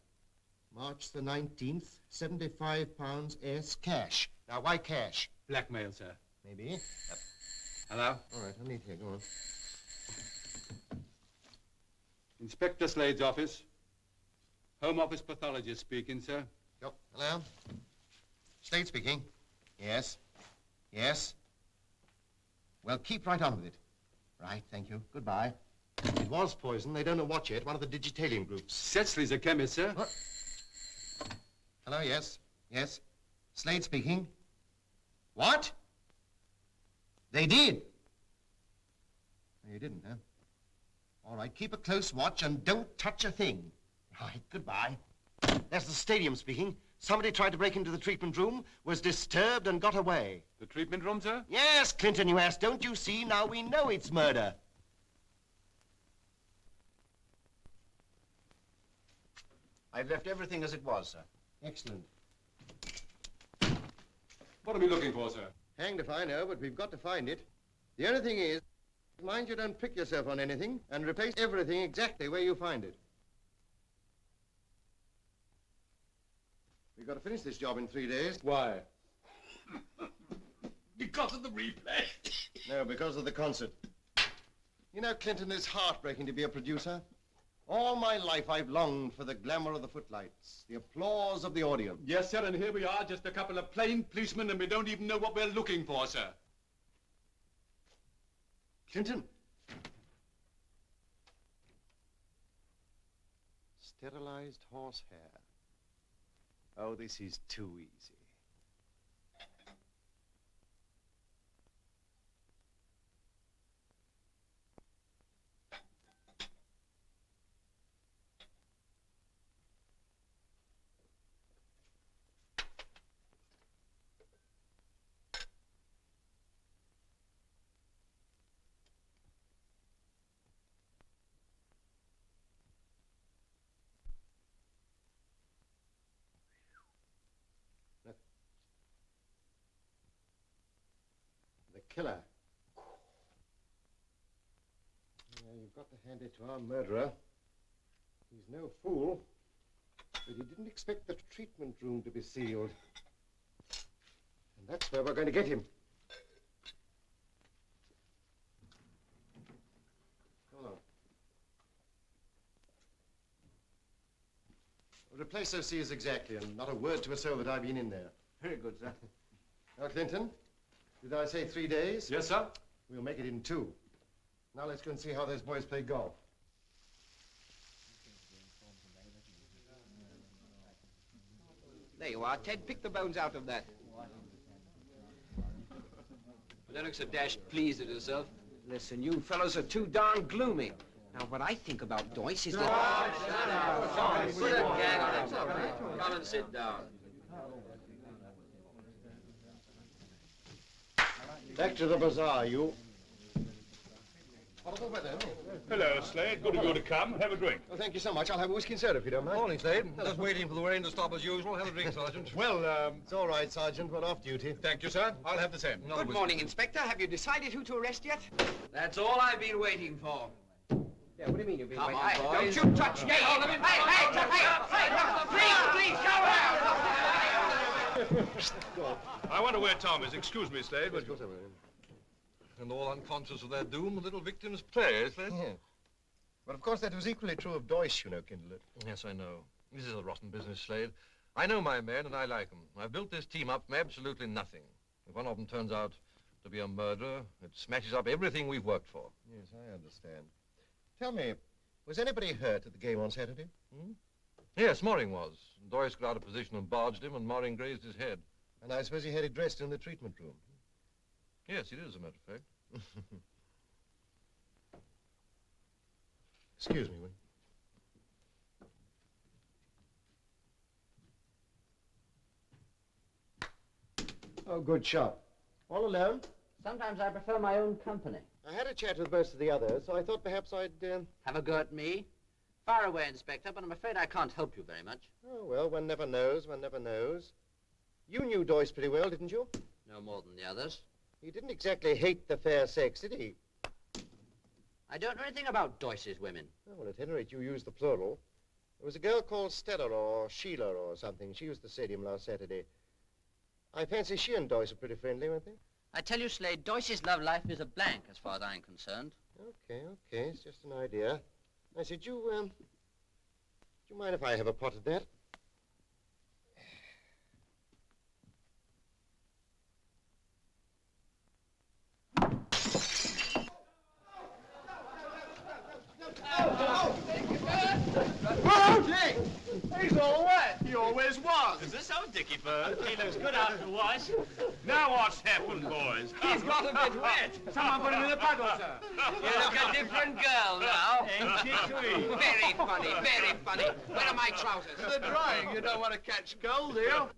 March the 19th, 75 pounds S cash. Now, why cash? Blackmail, sir. Maybe. Hello? All right, I'll leave here. Go on. Inspector Slade's office. Home Office pathologist speaking, sir. Yep. Hello? Slade speaking. Yes. Yes. Well, keep right on with it. Right, thank you. Goodbye. It was poison. They don't know what yet. One of the digitalium groups. Setsley's a chemist, sir. What? Hello, yes. Yes. Slade speaking. What? They did? No, you didn't, huh? All right, keep a close watch and don't touch a thing. Right, goodbye. That's the stadium speaking. Somebody tried to break into the treatment room, was disturbed and got away. The treatment room, sir? Yes, Clinton, you ass. Don't you see? Now we know it's murder. I've left everything as it was, sir. Excellent. What are we looking for, sir? Hanged if I know, but we've got to find it. The only thing is, mind you don't prick yourself on anything and replace everything exactly where you find it. We've got to finish this job in 3 days. Why? Because of the replay. No, because of the concert. You know, Clinton, it's heartbreaking to be a producer. All my life I've longed for the glamour of the footlights, the applause of the audience. Yes, sir, and here we are, just a couple of plain policemen, and we don't even know what we're looking for, sir. Clinton. Sterilized horsehair. Oh, this is too easy. The killer. Yeah, you've got to hand it to our murderer. He's no fool, but he didn't expect the treatment room to be sealed. And that's where we're going to get him. Come on. Replace those seals exactly, and not a word to a soul that I've been in there. Very good, sir. Now, Clinton, did I say 3 days? Yes, sir. We'll make it in 2. Now let's go and see how those boys play golf. There you are, Ted. Pick the bones out of that. Don't look so dashed pleased at yourself. Listen, you fellows are too darn gloomy. Now, what I think about Doyce is that... Come and sit down. Back to the bazaar, you. Horrible weather, isn't it? Hello, Slade. Good of you to come. Have a drink. Well, thank you so much. I'll have a whiskey and soda if you don't mind. Morning, Slade. Just waiting for the rain to stop as usual. Have a drink, Sergeant. Well, it's all right, Sergeant. We're off duty. Thank you, sir. I'll have the same. Good morning, Inspector. Have you decided who to arrest yet? That's all I've been waiting for. Yeah, what do you mean you've been Come waiting? on, boys. Don't you touch me! I wonder where Tom is. Excuse me, Slade. But And all unconscious of their doom, the little victims play, eh, Slade? Yeah. But of course that was equally true of Doyce, you know, Kindlet. Yes, I know. This is a rotten business, Slade. I know my men and I like them. I've built this team up from absolutely nothing. If one of them turns out to be a murderer, it smashes up everything we've worked for. Yes, I understand. Tell me, was anybody hurt at the game on Saturday? Hmm? Yes, Moring was. Doyce got out of position and barged him, and Moring grazed his head. And I suppose he had it dressed in the treatment room. Yes, he did, as a matter of fact. Excuse me, will you? Oh, good shot. All alone? Sometimes I prefer my own company. I had a chat with most of the others, so I thought perhaps I'd... Have a go at me? Far away, Inspector, but I'm afraid I can't help you very much. Oh, well, one never knows, one never knows. You knew Doyce pretty well, didn't you? No more than the others. He didn't exactly hate the fair sex, did he? I don't know anything about Doyce's women. Oh, well, at any rate, you used the plural. There was a girl called Stella or Sheila or something. She was at the stadium last Saturday. I fancy she and Doyce are pretty friendly, weren't they? I tell you, Slade, Doyce's love life is a blank as far as I'm concerned. Okay, it's just an idea. I said, do you mind if I have a pot at that? Oh, Dick! He's all wet. He always was. Is this how Dickie Bird? He looks good after a wash. Now what's happened, boys? He's got a bit wet. Someone put him in the puddle, sir. You look a different girl now. Ain't she sweet? Very funny, very funny. Where are my trousers? They're drying. You don't want to catch cold, do you?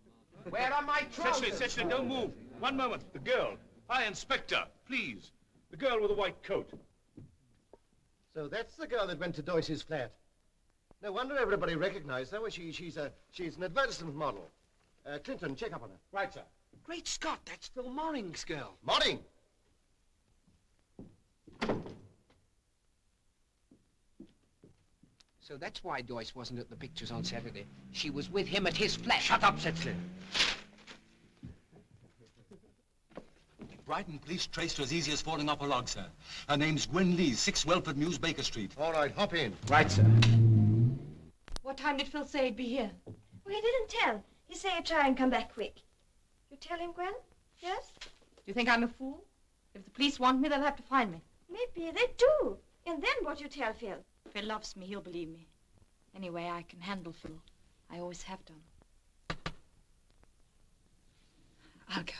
Where are my trousers? Setchley, don't move. One moment. The girl. Hi, Inspector. Please. The girl with the white coat. So that's the girl that went to Doyce's flat. No wonder everybody recognized her. Well, she's an advertisement model. Clinton, check up on her. Right, sir. Great Scott, that's Phil Moring's girl. Moring! So that's why Doyce wasn't at the pictures on Saturday. She was with him at his flat. Shut up, Setsley. Brighton police traced her as easy as falling off a log, sir. Her name's Gwen Lee, 6 Welford Mews, Baker Street. All right, hop in. Right, sir. What time did Phil say he'd be here? Well, he didn't tell. He said he'd try and come back quick. You tell him, Gwen? Yes? Do you think I'm a fool? If the police want me, they'll have to find me. Maybe they do. And then what you tell Phil? If Phil loves me, he'll believe me. Anyway, I can handle Phil. I always have done. I'll go.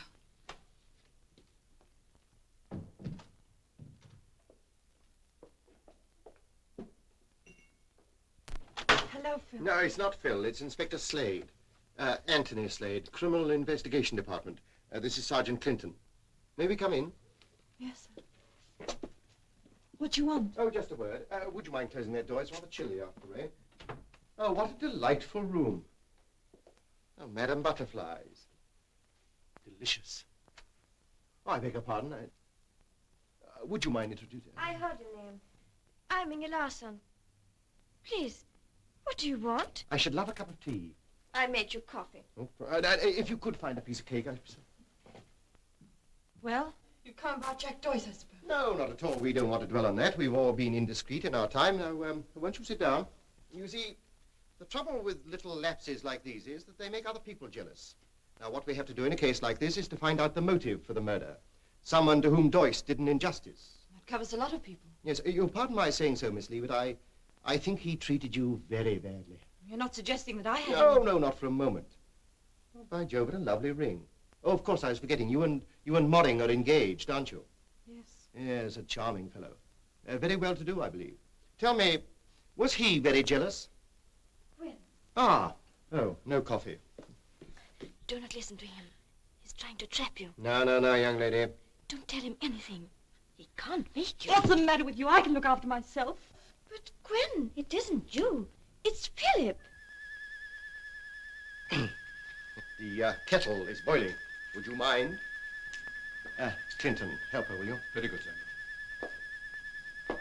Hello, Phil. No, it's not Phil. It's Inspector Slade. Anthony Slade, Criminal Investigation Department. This is Sergeant Clinton. May we come in? Yes, sir. What do you want? Oh, just a word. Would you mind closing that door? It's rather chilly after the rain. Oh, what a delightful room. Oh, Madam Butterflies. Delicious. Oh, I beg your pardon. Would you mind introducing? I heard your name. I'm Inge Larsson. Please, what do you want? I should love a cup of tea. I made you coffee. Oh, if you could find a piece of cake, I'd... Well, you come about Jack Doyce, I suppose. No, not at all. We don't want to dwell on that. We've all been indiscreet in our time. Now, won't you sit down? You see, The trouble with little lapses like these is that they make other people jealous. Now, what we have to do in a case like this is to find out the motive for the murder. Someone to whom Doyce did an injustice. That covers a lot of people. Yes, you'll pardon my saying so, Miss Lee, but I think he treated you very badly. You're not suggesting that I have... No, not for a moment. Oh, by Jove, what a lovely ring. Oh, of course, I was forgetting. You and Morring are engaged, aren't you? Yes. Yes, a charming fellow. Very well-to-do, I believe. Tell me, was he very jealous? When? Ah, oh, no coffee. Do not listen to him. He's trying to trap you. No, young lady. Don't tell him anything. He can't make you. What's the matter with you? I can look after myself. But, Gwen, it isn't you. It's Philip. The kettle is boiling. Would you mind? Clinton, help her, will you? Very good, sir.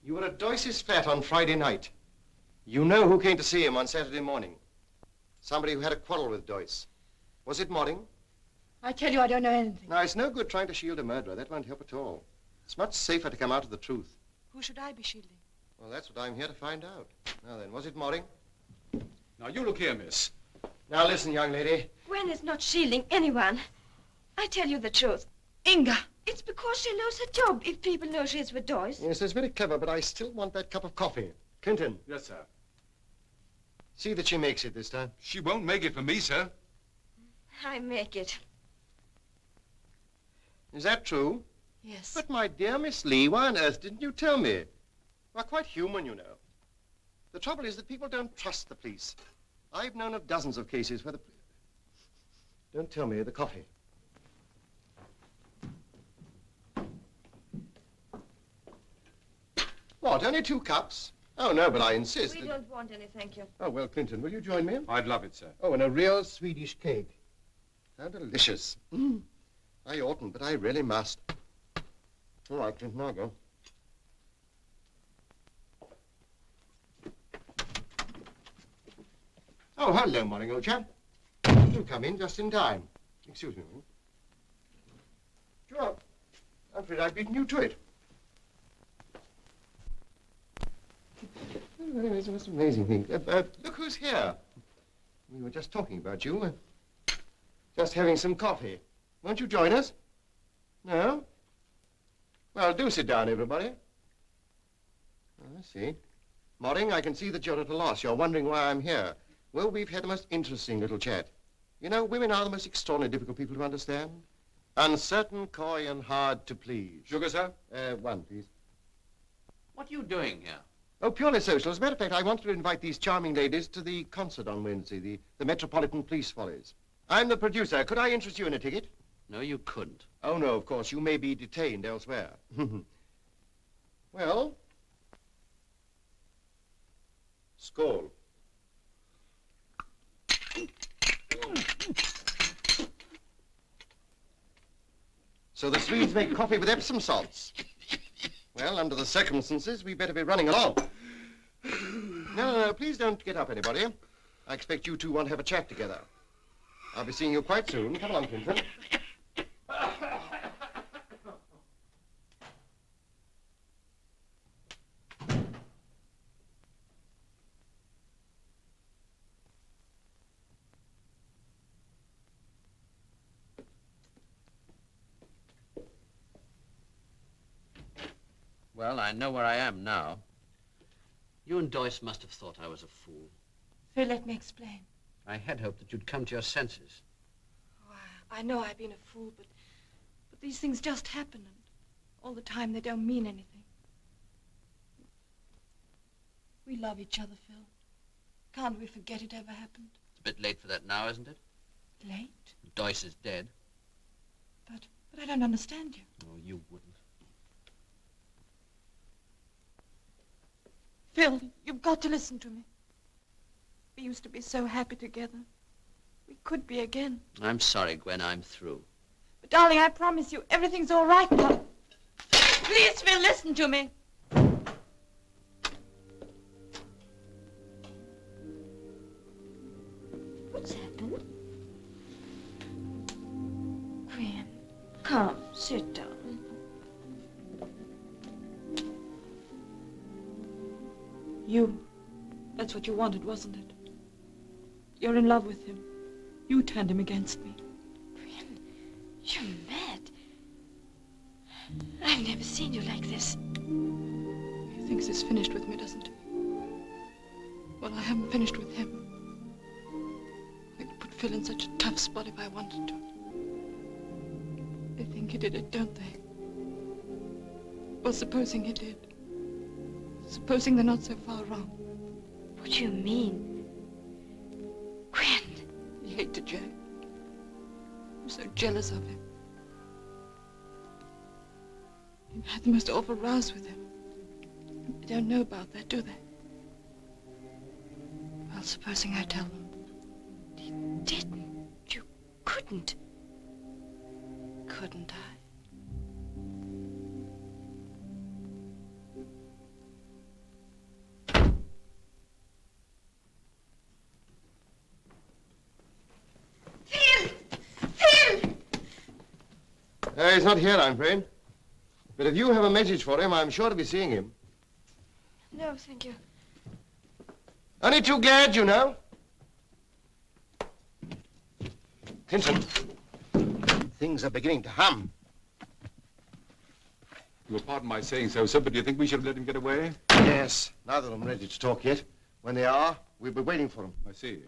You were at Doyce's flat on Friday night. You know who came to see him on Saturday morning. Somebody who had a quarrel with Doyce. Was it Morring? I tell you, I don't know anything. Now, it's no good trying to shield a murderer. That won't help at all. It's much safer to come out with the truth. Who should I be shielding? Well, that's what I'm here to find out. Now then, was it Morring? Now, you look here, miss. Now, listen, young lady. Gwen is not shielding anyone. I tell you the truth. Inga! It's because she lost her job if people know she's with Doyce. Yes, that's very clever, but I still want that cup of coffee. Clinton. Yes, sir. See that she makes it this time. She won't make it for me, sir. I make it. Is that true? Yes. But, my dear Miss Lee, why on earth didn't you tell me? We're quite human, you know. The trouble is that people don't trust the police. I've known of dozens of cases where the... Don't tell me, the coffee. What, only 2 cups? Oh, no, but I insist. We don't want any, thank you. Oh, well, Clinton, will you join me? I'd love it, sir. Oh, and a real Swedish cake. How delicious. I oughtn't, but I really must. All right, Clinton, I'll go. Oh, hello, Morning, old chap. You come in just in time. Excuse me. Sure. I'm afraid I've beaten you to it. It's an amazing thing. Look who's here. We were just talking about you. Just having some coffee. Won't you join us? No? Well, do sit down, everybody. I see. Morring, I can see that you're at a loss. You're wondering why I'm here. Well, we've had the most interesting little chat. You know, women are the most extraordinarily difficult people to understand. Uncertain, coy, and hard to please. Sugar, sir? 1, please. What are you doing here? Oh, purely social. As a matter of fact, I wanted to invite these charming ladies to the concert on Wednesday, the Metropolitan Police Follies. I'm the producer. Could I interest you in a ticket? No, you couldn't. Oh, no, of course. You may be detained elsewhere. Well, skål. So the Swedes make coffee with Epsom salts. Well, under the circumstances, we better be running along. No, please don't get up, anybody. I expect you two want to have a chat together. I'll be seeing you quite soon. Come along, Clinton. Well, I know where I am now. You and Doyce must have thought I was a fool. Phil, let me explain. I had hoped that you'd come to your senses. Oh, I know I've been a fool, but these things just happen, and all the time they don't mean anything. We love each other, Phil. Can't we forget it ever happened? It's a bit late for that now, isn't it? Late? Doyce is dead. But I don't understand you. Oh, you wouldn't. Phil, you've got to listen to me. We used to be so happy together. We could be again. I'm sorry, Gwen, I'm through. But, darling, I promise you, everything's all right now. Please, Phil, listen to me. What's happened? Gwen, come, sit down. You. That's what you wanted, wasn't it? You're in love with him. You turned him against me. You're mad. I've never seen you like this. He thinks he's finished with me, doesn't he? Well, I haven't finished with him. I could put Phil in such a tough spot if I wanted to. They think he did it, don't they? Well, supposing he did. Supposing they're not so far wrong. What do you mean? Gwen! He hated Jack. I'm so jealous of him. He had the most awful rows with him. They don't know about that, do they? Well, supposing I tell them. You didn't. You couldn't. Couldn't I? He's not here, I'm afraid. But if you have a message for him, I'm sure to be seeing him. No, thank you. Only too glad, you know. Clinton, things are beginning to hum. You'll pardon my saying so, sir, but do you think we should have let him get away? Yes, neither of them ready to talk yet. When they are, we'll be waiting for them. I see.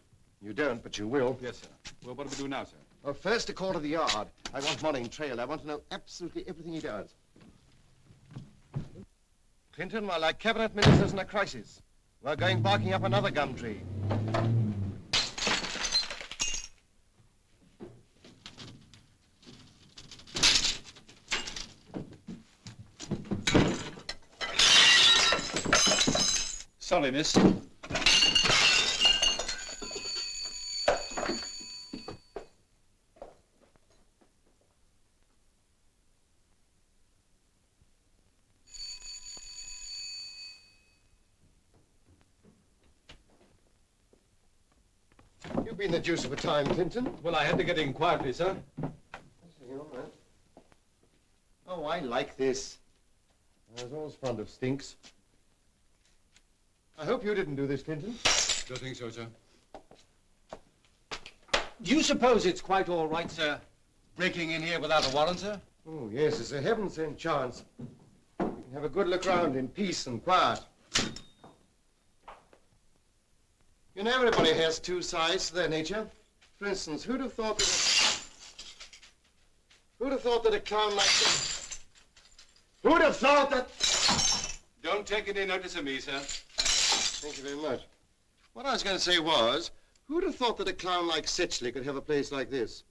You don't, but you will. Yes, sir. Well, what do we do now, sir? Well, first a call to the yard. I want morning trail. I want to know absolutely everything he does. Clinton, we're like cabinet ministers in a crisis. We're going barking up another gum tree. Sorry, miss. You've been the deuce of a time, Clinton. Well, I had to get in quietly, sir. Oh, I like this. I was always fond of stinks. I hope you didn't do this, Clinton. Don't think so, sir. Do you suppose it's quite all right, sir, breaking in here without a warrant, sir? Oh, yes, it's a heaven-sent chance. You can have a good look round in peace and quiet. You know, everybody has two sides to their nature. For instance, who'd have thought that a clown like this... Who'd have thought that... Don't take any notice of me, sir. Thank you very much. What I was going to say was, who'd have thought that a clown like Setchley could have a place like this?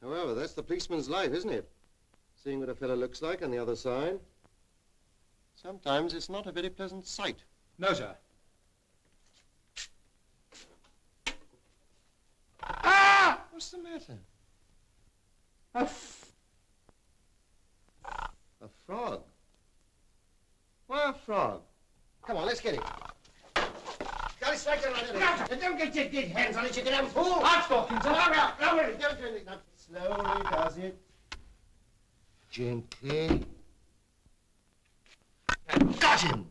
However, that's the policeman's life, isn't it? Seeing what a fellow looks like on the other side. Sometimes it's not a very pleasant sight. No, sir. Ah! What's the matter? A frog? Why a frog? Come on, let's get it. Got it, strike it on it. Don't get your big hands on it, you can have a fool. I'm talking to her. Don't worry, don't do it. Slowly does it. Gently. Got him.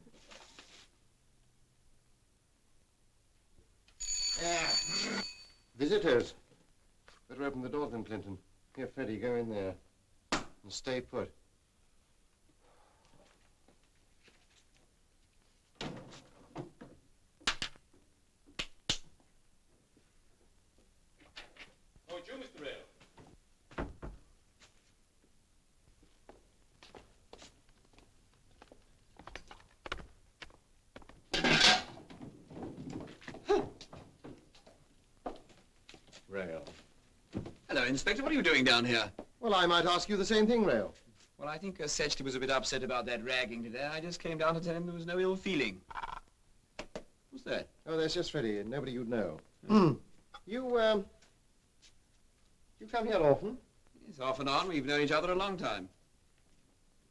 Yeah. Visitors. Better open the door then, Clinton. Here, Freddie, go in there. And stay put. Oh, it's you, Mr. Rail. Rail. Hello, Inspector. What are you doing down here? Well, I might ask you the same thing, Rail. Well, I think Setchley was a bit upset about that ragging today. I just came down to tell him there was no ill feeling. What's that? Oh, that's just Freddie. Nobody you'd know. You come here often? Yes, off and on. We've known each other a long time.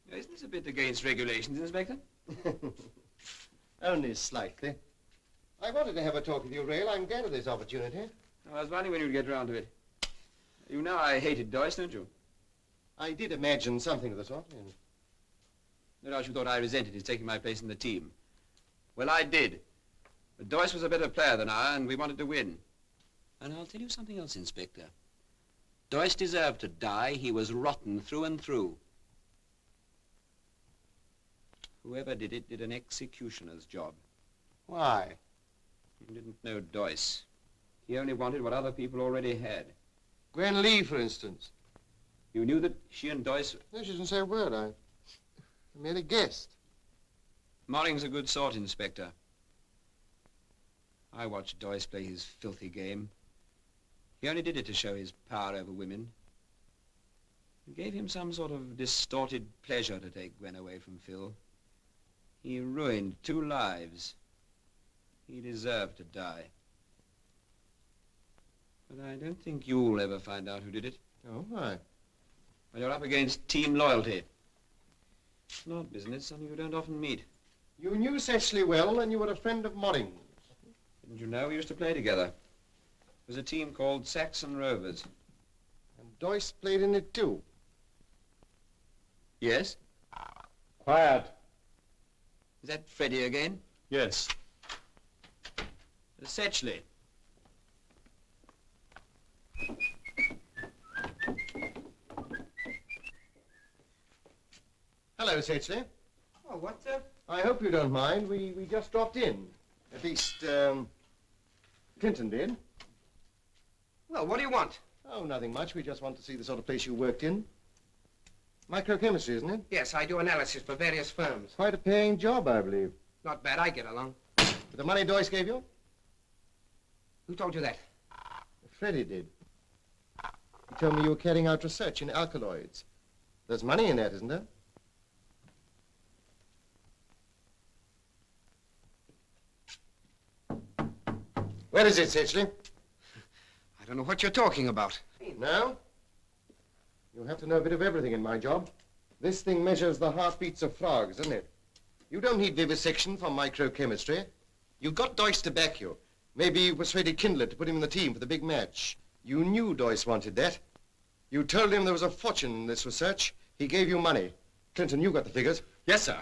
Now, isn't this a bit against regulations, Inspector? Only slightly. I wanted to have a talk with you, Rail. I'm glad of this opportunity. I was wondering when you'd get round to it. You know I hated Doyce, don't you? I did imagine something of the sort. No doubt you thought I resented his taking my place in the team. Well, I did. But Doyce was a better player than I, and we wanted to win. And I'll tell you something else, Inspector. Doyce deserved to die. He was rotten through and through. Whoever did it did an executioner's job. Why? You didn't know Doyce. He only wanted what other people already had. Gwen Lee, for instance. You knew that she and Doyce... No, she didn't say a word. I merely guessed. Molling's a good sort, Inspector. I watched Doyce play his filthy game. He only did it to show his power over women. It gave him some sort of distorted pleasure to take Gwen away from Phil. He ruined 2 lives. He deserved to die. But I don't think you'll ever find out who did it. Oh, why? Well, you're up against team loyalty. It's not business, something you don't often meet. You knew Setchley well, and you were a friend of Molling's. Didn't you know? We used to play together. It was a team called Saxon Rovers. And Doyce played in it too. Yes? Quiet. Is that Freddie again? Yes. Setchley. Hello, Setchley. Oh, what's up? I hope you don't mind. We just dropped in. At least, Clinton did. Well, what do you want? Oh, nothing much. We just want to see the sort of place you worked in. Microchemistry, isn't it? Yes, I do analysis for various firms. Quite a paying job, I believe. Not bad, I get along. With the money Doyce gave you? Who told you that? Freddie did. He told me you were carrying out research in alkaloids. There's money in that, isn't there? Where is it, Setchley? I don't know what you're talking about. No? You'll have to know a bit of everything in my job. This thing measures the heartbeats of frogs, doesn't it? You don't need vivisection for microchemistry. You've got Doyce to back you. Maybe you persuaded Kindler to put him in the team for the big match. You knew Doyce wanted that. You told him there was a fortune in this research. He gave you money. Clinton, you got the figures. Yes, sir.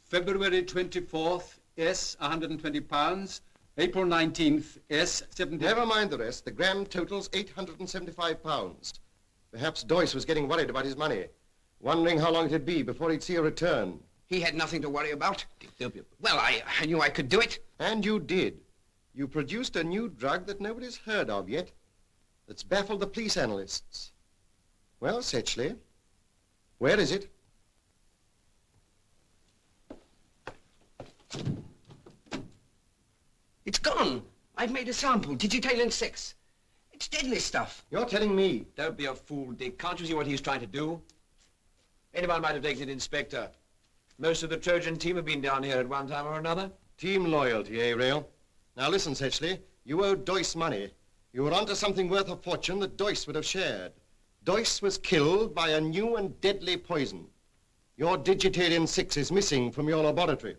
February 24th, S, 120 pounds. April 19th, S, 70... Never mind the rest. The grand total's 875 pounds. Perhaps Doyce was getting worried about his money, wondering how long it'd be before he'd see a return. He had nothing to worry about. Well, I knew I could do it. And you did. You produced a new drug that nobody's heard of yet, that's baffled the police analysts. Well, Setchley, where is it? It's gone. I've made a sample, digitaling 6. It's deadly stuff. You're telling me. Don't be a fool, Dick. Can't you see what he's trying to do? Anyone might have taken it, Inspector. Most of the Trojan team have been down here at one time or another. Team loyalty, eh, Rail? Now listen, Setchley, you owed Doyce money. You were onto something worth a fortune that Doyce would have shared. Doyce was killed by a new and deadly poison. Your Digitarian 6 is missing from your laboratory.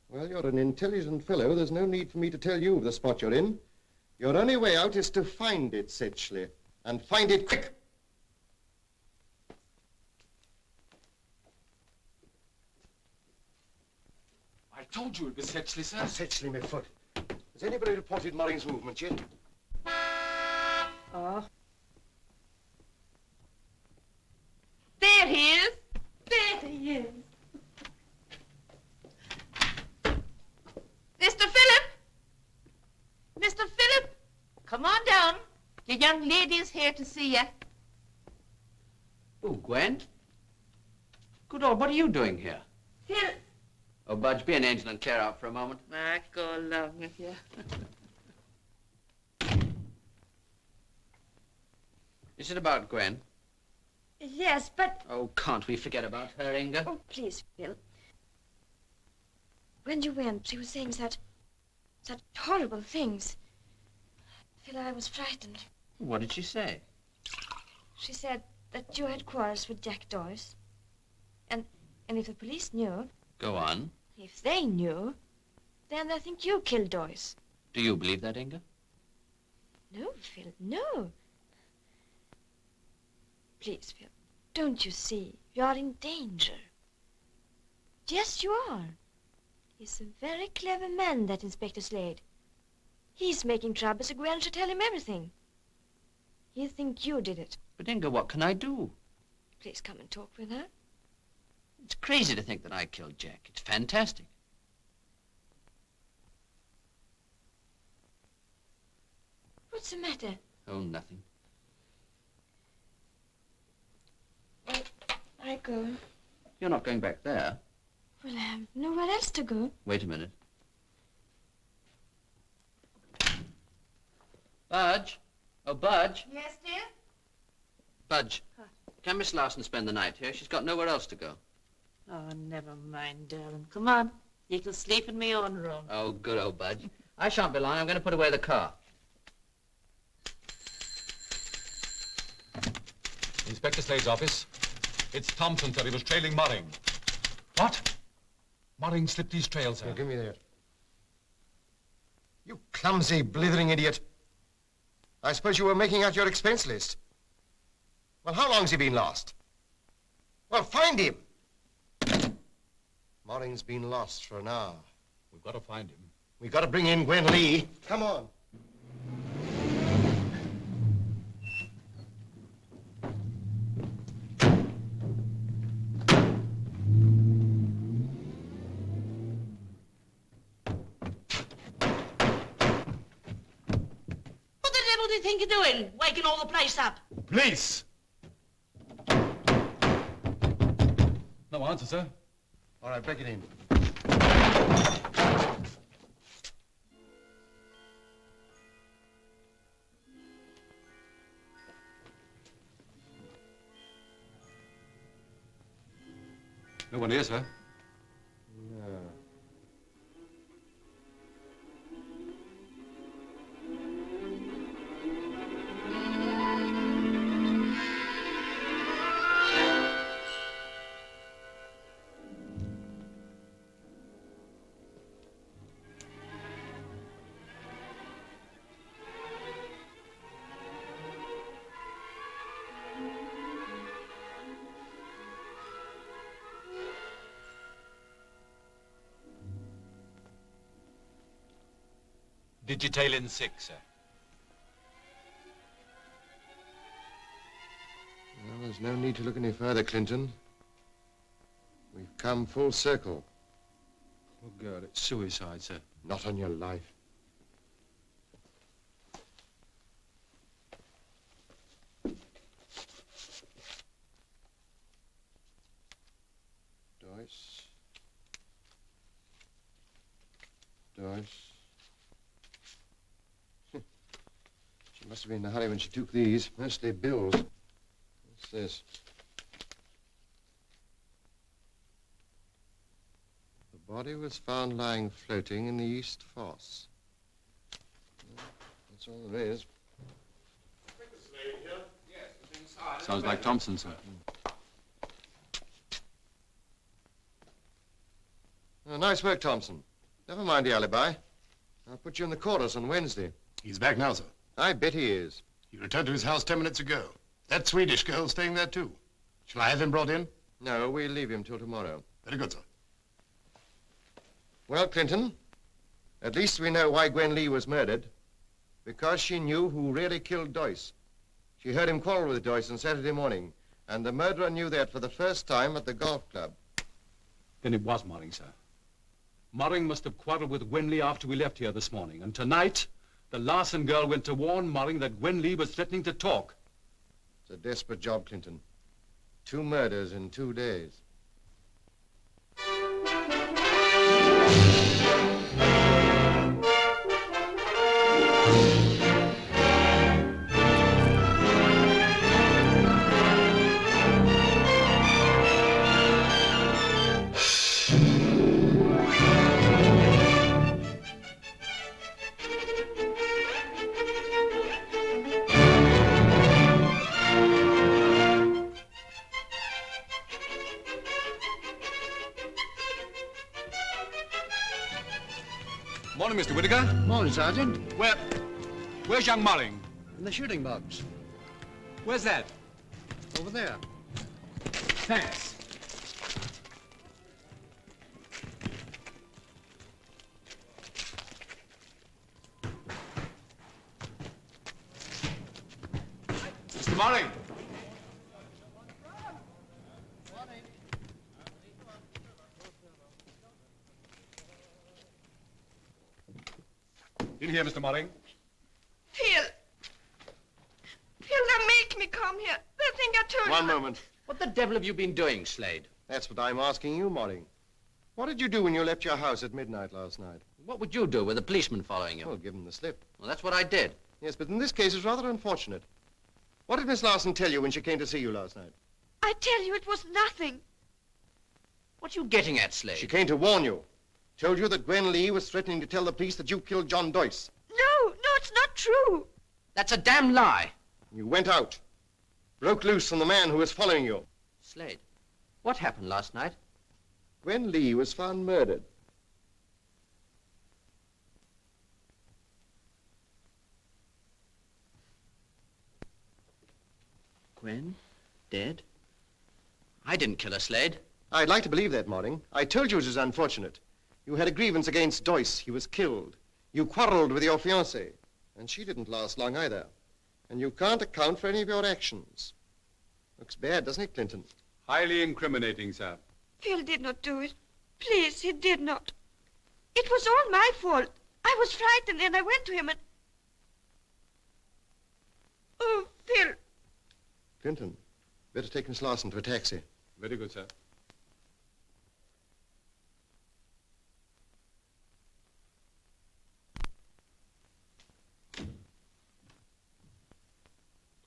Well, you're an intelligent fellow. There's no need for me to tell you the spot you're in. Your only way out is to find it, Setchley, and find it quick. I told you it was Setchley, sir. Setchley, my foot. Has anybody reported Molling's movement yet? Oh. There he is. There he is. Mr. Philip! Mr. Philip! Come on down. Your young lady is here to see you. Oh, Gwen? Good Lord, what are you doing here? Phil. Oh, Budge, be an angel and clear out for a moment. I go along with you. Is it about Gwen? Yes, but... Oh, can't we forget about her, Inga? Oh, please, Phil. When you went, she was saying such horrible things. Phil, I was frightened. What did she say? She said that you had quarrels with Jack Doyce. And if the police knew... Go on. If they knew, then they think you killed Doyce. Do you believe that, Inga? No, Phil, no. Please, Phil, don't you see? You're in danger. Yes, you are. He's a very clever man, that Inspector Slade. He's making trouble so Gwen should tell him everything. He'll think you did it. But Inga, what can I do? Please come and talk with her. It's crazy to think that I killed Jack. It's fantastic. What's the matter? Oh, nothing. I go. You're not going back there. Well, I have nowhere else to go. Wait a minute. Budge? Oh, Budge? Yes, dear? Budge, can Miss Larson spend the night here? She's got nowhere else to go. Oh, never mind, darling. Come on. You can sleep in my own room. Oh, good old Budge. I shan't be long. I'm going to put away the car. Inspector Slade's office. It's Thompson, sir. He was trailing Murring. What? Murring slipped these trails, sir. Here, give me that. You clumsy, blithering idiot. I suppose you were making out your expense list. Well, how long's he been lost? Well, find him. Murring's been lost for an hour. We've got to find him. We've got to bring in Gwen Lee. Come on. What do you think you're doing? Waking all the place up. Police! No answer, sir. All right, break it in. No one here, sir. No. Digital in 6, sir. Well, there's no need to look any further, Clinton. We've come full circle. Oh, God, it's suicide, sir. Not on your life. Doyce. She must have been in a hurry when she took these. Mostly bills. What's this? The body was found lying floating in the East Fosse. That's all there is. Sounds like Thompson, sir. Oh, nice work, Thompson. Never mind the alibi. I'll put you in the quarters on Wednesday. He's back now, sir. I bet he is. He returned to his house 10 minutes ago. That Swedish girl's staying there, too. Shall I have him brought in? No, we'll leave him till tomorrow. Very good, sir. Well, Clinton, at least we know why Gwen Lee was murdered. Because she knew who really killed Doyce. She heard him quarrel with Doyce on Saturday morning, and the murderer knew that for the first time at the golf club. Then it was Murring, sir. Murring must have quarreled with Gwen Lee after we left here this morning. And tonight, the Larson girl went to warn Murring that Gwen Lee was threatening to talk. It's a desperate job, Clinton. 2 murders in 2 days. Morning, Mr. Whittaker. Morning, Sergeant. Where's young Murring? In the shooting box. Where's that? Over there. Thanks. Morning. In here, Mr. Morning. Phil! Phil, they make me come here. They think I told you. One moment. What the devil have you been doing, Slade? That's what I'm asking you, Morning. What did you do when you left your house at midnight last night? What would you do with a policeman following you? Well, give him the slip. Well, that's what I did. Yes, but in this case, it's rather unfortunate. What did Miss Larson tell you when she came to see you last night? I tell you, it was nothing. What are you getting at, Slade? She came to warn you. Told you that Gwen Lee was threatening to tell the police that you killed John Doyce. No, it's not true. That's a damn lie. You went out. Broke loose from the man who was following you. Slade, what happened last night? Gwen Lee was found murdered. Gwen? Dead? I didn't kill her, Slade. I'd like to believe that, Morning. I told you it was unfortunate. You had a grievance against Doyce. He was killed. You quarreled with your fiancée. And she didn't last long either. And you can't account for any of your actions. Looks bad, doesn't it, Clinton? Highly incriminating, sir. Phil did not do it. Please, he did not. It was all my fault. I was frightened and I went to him and... Oh, Phil. Clinton, better take Miss Larson to a taxi. Very good, sir.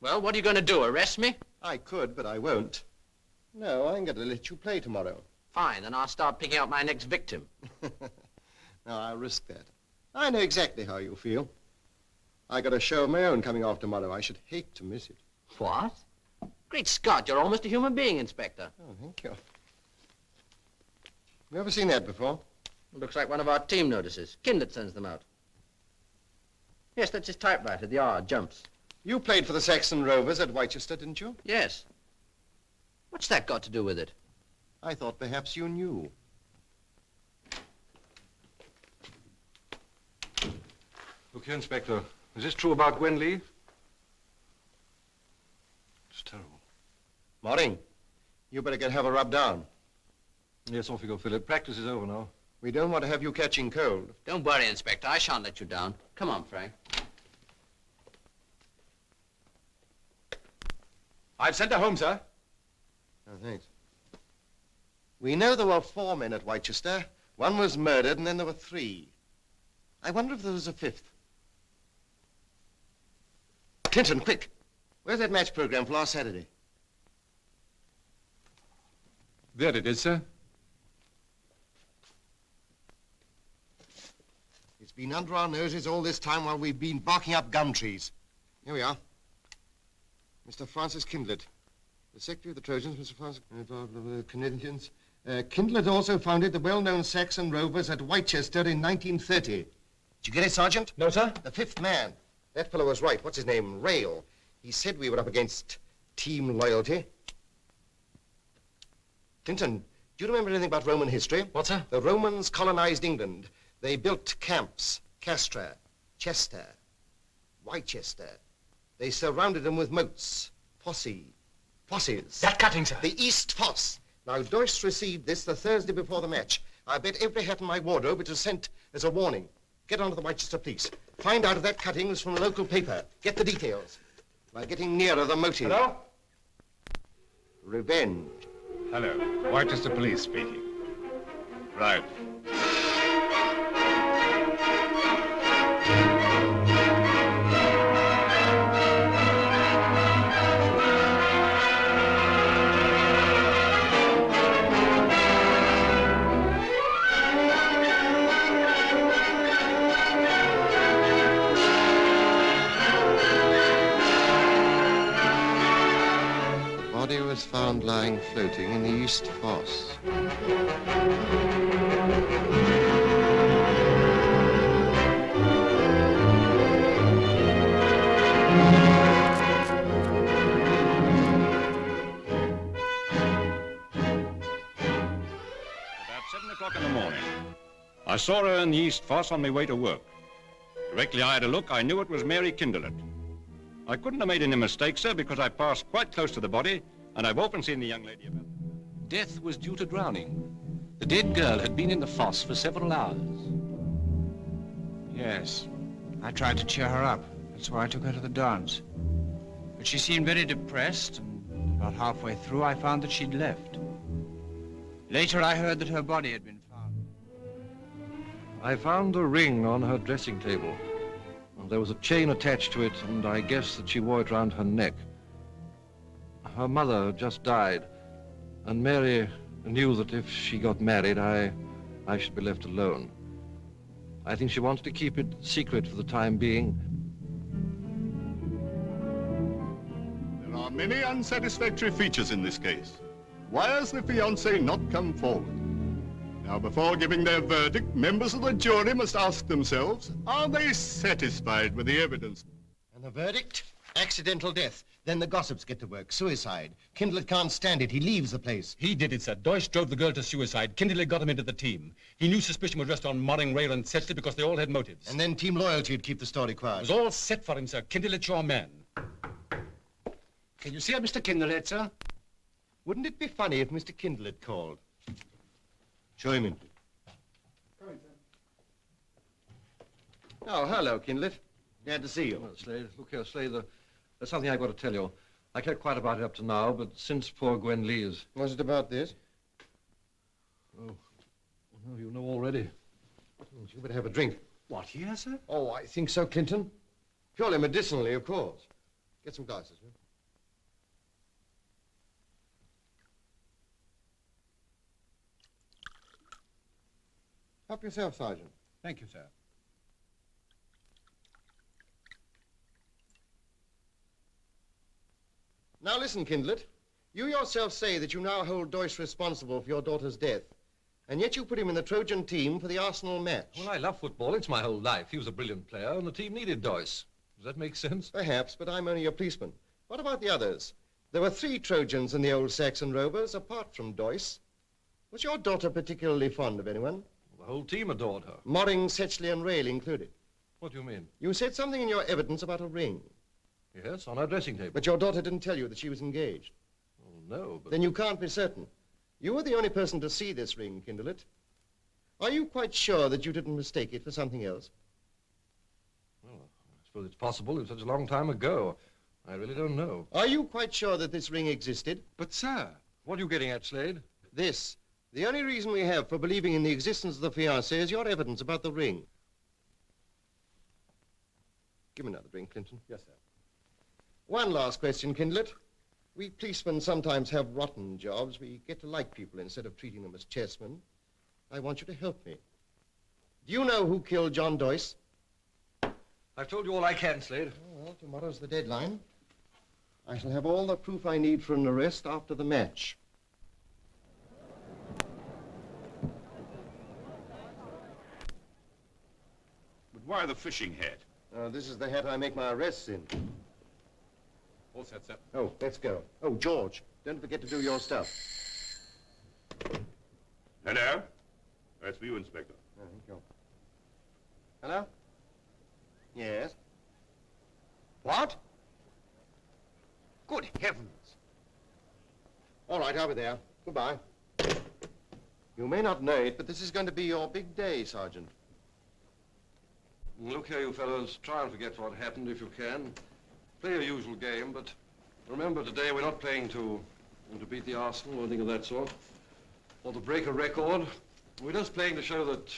Well, what are you going to do, arrest me? I could, but I won't. No, I ain't going to let you play tomorrow. Fine, then I'll start picking out my next victim. No, I'll risk that. I know exactly how you feel. I got a show of my own coming off tomorrow. I should hate to miss it. What? Great Scott, you're almost a human being, Inspector. Oh, thank you. You ever seen that before? Looks like one of our team notices. Kindlet sends them out. Yes, that's his typewriter, the R, jumps. You played for the Saxon Rovers at Whitechester, didn't you? Yes. What's that got to do with it? I thought perhaps you knew. Look here, Inspector. Is this true about Gwen Lee? It's terrible. Morning. You better have a rub down. Yes, off you go, Philip. Practice is over now. We don't want to have you catching cold. Don't worry, Inspector. I shan't let you down. Come on, Frank. I've sent her home, sir. Oh, thanks. We know there were 4 men at Whitechester. One was murdered, and then there were 3. I wonder if there was a 5th. Clinton, quick. Where's that match program for last Saturday? There it is, sir. It's been under our noses all this time while we've been barking up gum trees. Here we are. Mr. Francis Kindlet, the Secretary of the Trojans, Mr. Francis... Canadians. Kindlet also founded the well-known Saxon Rovers at Whitechester in 1930. Did you get it, Sergeant? No, sir. The 5th man. That fellow was right. What's his name? Rail. He said we were up against team loyalty. Clinton, do you remember anything about Roman history? What, sir? The Romans colonized England. They built camps. Castra, Chester, Whitechester. They surrounded them with moats. Fosses. That cutting, sir. The East Fosse. Now, Doyce received this the Thursday before the match. I bet every hat in my wardrobe it was sent as a warning. Get on to the Whitechester police. Find out if that cutting was from a local paper. Get the details. By getting nearer the motive. Hello? Revenge. Hello. Whitechester Police speaking. Right. The body was found lying floating in the East Fosse. About 7 o'clock in the morning. I saw her in the East Fosse on my way to work. Directly I had a look, I knew it was Mary Kindlet. I couldn't have made any mistake, sir, because I passed quite close to the body, and I've often seen the young lady about. Death was due to drowning. The dead girl had been in the fosse for several hours. Yes. I tried to cheer her up. That's why I took her to the dance. But she seemed very depressed, and about halfway through I found that she'd left. Later I heard that her body had been found. I found a ring on her dressing table. And there was a chain attached to it, and I guess that she wore it round her neck. Her mother had just died, and Mary knew that if she got married, I should be left alone. I think she wanted to keep it secret for the time being. There are many unsatisfactory features in this case. Why has the fiancé not come forward? Now, before giving their verdict, members of the jury must ask themselves, are they satisfied with the evidence? And the verdict? Accidental death. Then the gossips get to work. Suicide. Kindlet can't stand it. He leaves the place. He did it, sir. Doyce drove the girl to suicide. Kinderley got him into the team. He knew suspicion would rest on Morring, Rail, and Setchley because they all had motives. And then team loyalty would keep the story quiet. It was all set for him, sir. Kinderley's your man. Can you see Mr. Kindlet, sir? Wouldn't it be funny if Mr. Kindlet called? Show him in. Come in, sir. Oh, hello, Kindlet. Glad to see you. Well, Slade, look here, Slade, there's something I've got to tell you. I kept quiet about it up to now, but since poor Gwen Lee's... Was it about this? Oh, well, you know already. You better have a drink. What, here, sir? Oh, I think so, Clinton. Purely medicinally, of course. Get some glasses, will you? Help yourself, Sergeant. Thank you, sir. Now listen, Kindlet. You yourself say that you now hold Doyce responsible for your daughter's death, and yet you put him in the Trojan team for the Arsenal match. Well, I love football. It's my whole life. He was a brilliant player, and the team needed Doyce. Does that make sense? Perhaps, but I'm only a policeman. What about the others? There were 3 Trojans in the old Saxon Rovers, apart from Doyce. Was your daughter particularly fond of anyone? The whole team adored her. Morring, Setchley, and Rail included. What do you mean? You said something in your evidence about a ring. Yes, on her dressing table. But your daughter didn't tell you that she was engaged. Oh, no, but... Then you can't be certain. You were the only person to see this ring, Kindlet. Are you quite sure that you didn't mistake it for something else? Well, I suppose it's possible. It was such a long time ago. I really don't know. Are you quite sure that this ring existed? But, sir, what are you getting at, Slade? This. The only reason we have for believing in the existence of the fiancé is your evidence about the ring. Give me another drink, Clinton. Yes, sir. One last question, Kindlet. We policemen sometimes have rotten jobs. We get to like people instead of treating them as chessmen. I want you to help me. Do you know who killed John Doyce? I've told you all I can, Slade. Oh, well, tomorrow's the deadline. I shall have all the proof I need for an arrest after the match. But why the fishing hat? This is the hat I make my arrests in. All set, sir. Oh, let's go. Oh, George, don't forget to do your stuff. Hello? That's for you, Inspector. Oh, thank you. Hello? Yes? What? Good heavens. All right, I'll be there. Goodbye. You may not know it, but this is going to be your big day, Sergeant. Look here, you fellows. Try and forget what happened if you can. Play your usual game, but remember today we're not playing to beat the Arsenal or anything of that sort, or to break a record. We're just playing to show that,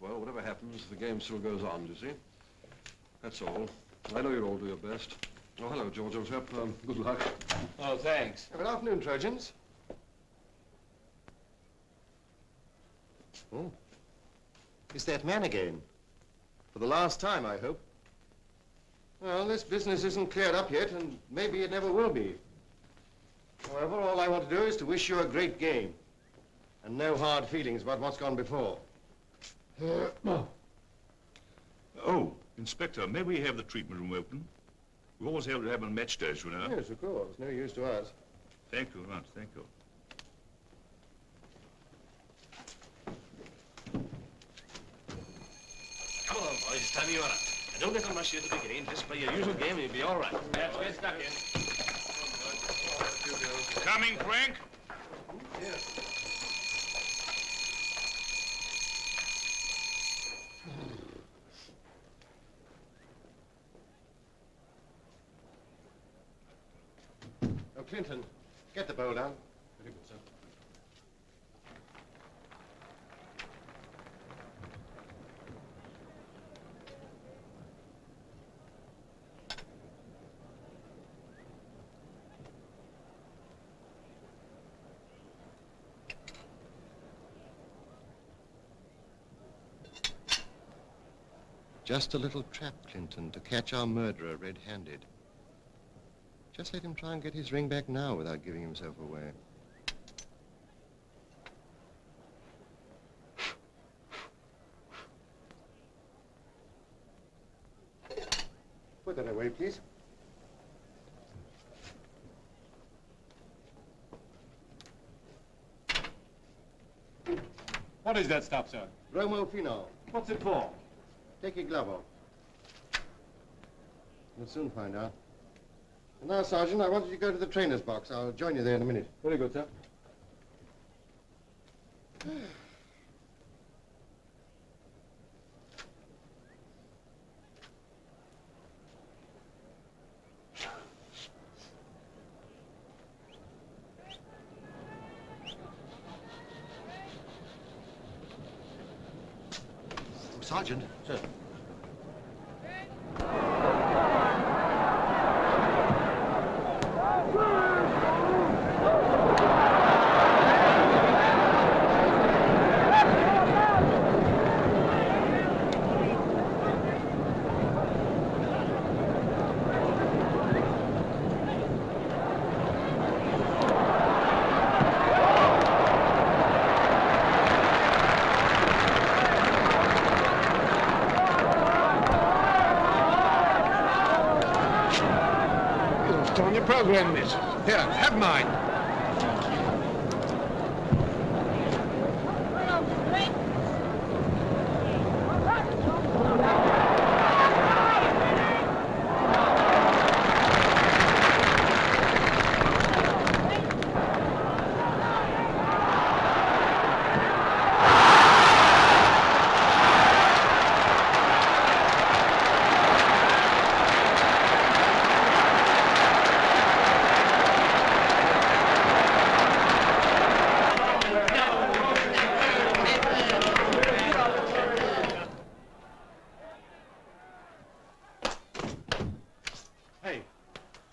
well, whatever happens, the game still goes on, you see? That's all. I know you'll all do your best. Oh, hello, George. Good luck. Oh, thanks. Good afternoon, Trojans. Oh. It's that man again. For the last time, I hope. Well, this business isn't cleared up yet, and maybe it never will be. However, all I want to do is to wish you a great game. And no hard feelings about what's gone before. Oh, Inspector, may we have the treatment room open? We always have to have on match days, you know. Yes, of course. No use to us. Thank you very much. Thank you. Come on, boys. Time you are up. Don't get on my shit at the beginning. Just play your usual game and you'll be all right. That's where it's stuck in. Coming, Frank? Oh, Clinton, get the bowl down. Very good, sir. Just a little trap, Clinton, to catch our murderer red-handed. Just let him try and get his ring back now without giving himself away. Put that away, please. What is that stuff, sir? Bromophenol. What's it for? Take your glove off. We'll soon find out. And now, Sergeant, I want you to go to the trainer's box. I'll join you there in a minute. Very good, sir. Sergeant. Sir. On your program, miss. Here, have mine.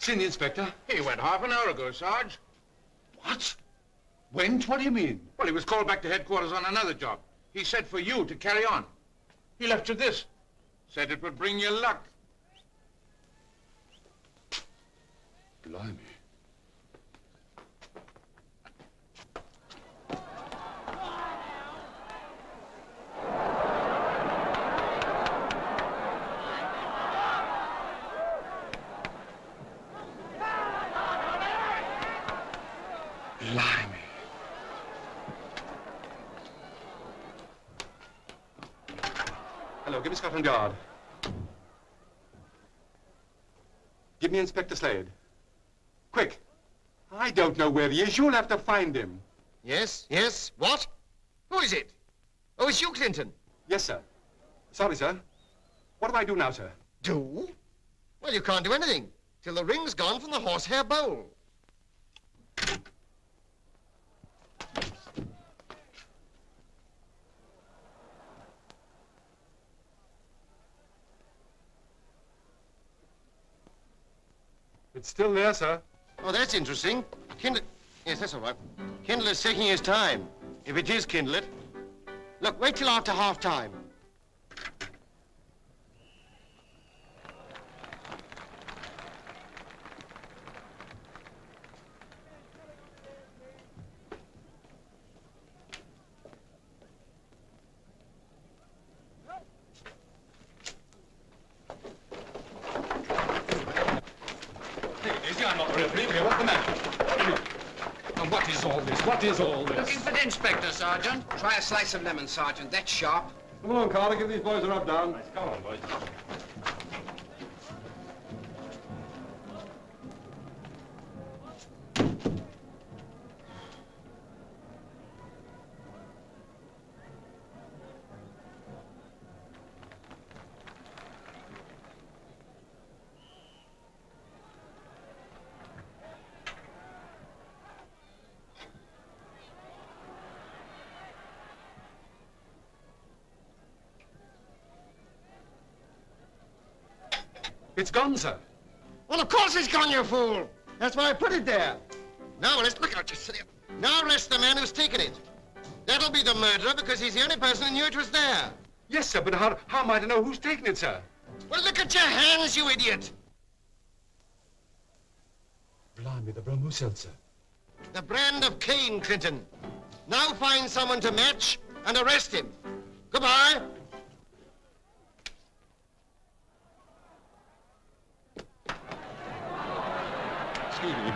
Seen the inspector? He went half an hour ago, Sarge. What? Went? What do you mean? Well, he was called back to headquarters on another job. He said for you to carry on. He left you this. Said it would bring you luck. Blimey. Blimey. Hello, give me Scotland Yard. Give me Inspector Slade. Quick. I don't know where he is. You'll have to find him. Yes, yes. What? Who is it? Oh, it's you, Clinton. Yes, sir. Sorry, sir. What do I do now, sir? Do? Well, you can't do anything till the ring's gone from the horsehair bowl. It's still there, sir. Oh, that's interesting. Kindle... Yes, that's all right. Kindle is taking his time. If it is Kindle. Look, wait till after half-time. What's the matter? And what is all this? What is all this? Looking for the inspector, Sergeant. Try a slice of lemon, Sergeant. That's sharp. Come on, Carter, give these boys a rub down. Come on, boys. It's gone, sir. Well, of course it's gone, you fool. That's why I put it there. Now, let's look out, just now arrest the man who's taken it. That'll be the murderer because he's the only person who knew it was there. Yes, sir, but how am I to know who's taken it, sir? Well, look at your hands, you idiot. Blimey, the broom who seltzer. The brand of Cain, Clinton. Now find someone to match and arrest him. Goodbye. Excuse me.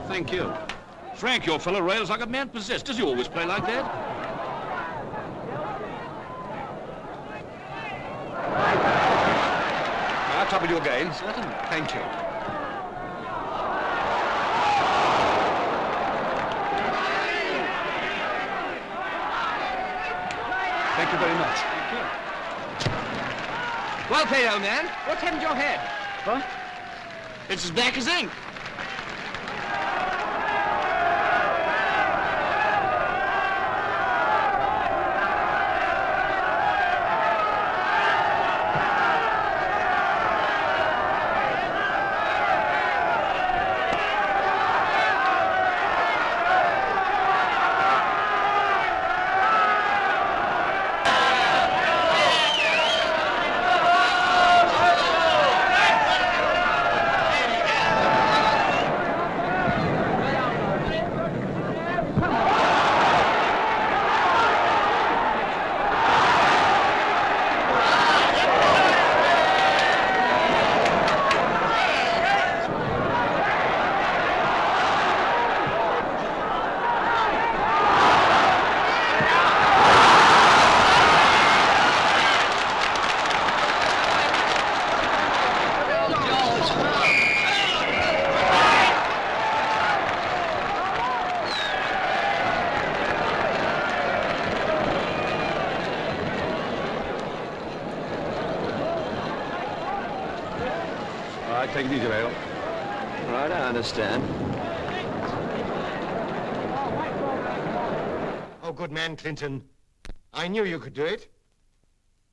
Thank you. Frank, your fellow rails like a man possessed. Does he always play like that? I'll trouble you again. Certainly. Thank you. Thank you very much. Well played, old man. What's happened to your head? What? It's as black as ink. Take it easy, Rail. Right, I understand. Oh, good man, Clinton. I knew you could do it.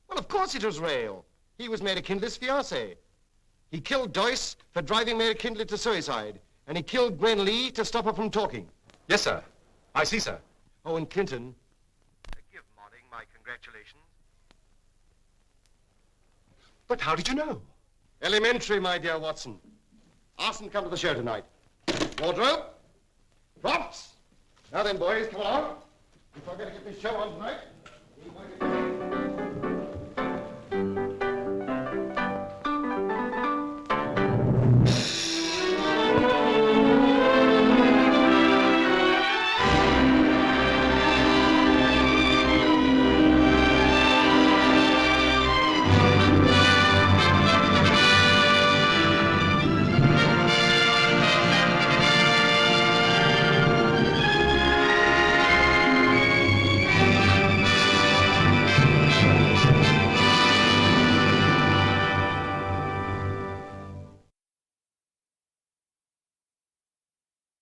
Well, of course it was Rail. He was Mary Kindler's fiancé. He killed Doyce for driving Mary Kindler to suicide, and he killed Gwen Lee to stop her from talking. Yes, sir. I see, sir. Oh, and Clinton, give Modding my congratulations. But how did you know? Elementary, my dear Watson. Arson, come to the show tonight. Wardrobe, props. Now then, boys, come along. If I'm going to get this show on tonight,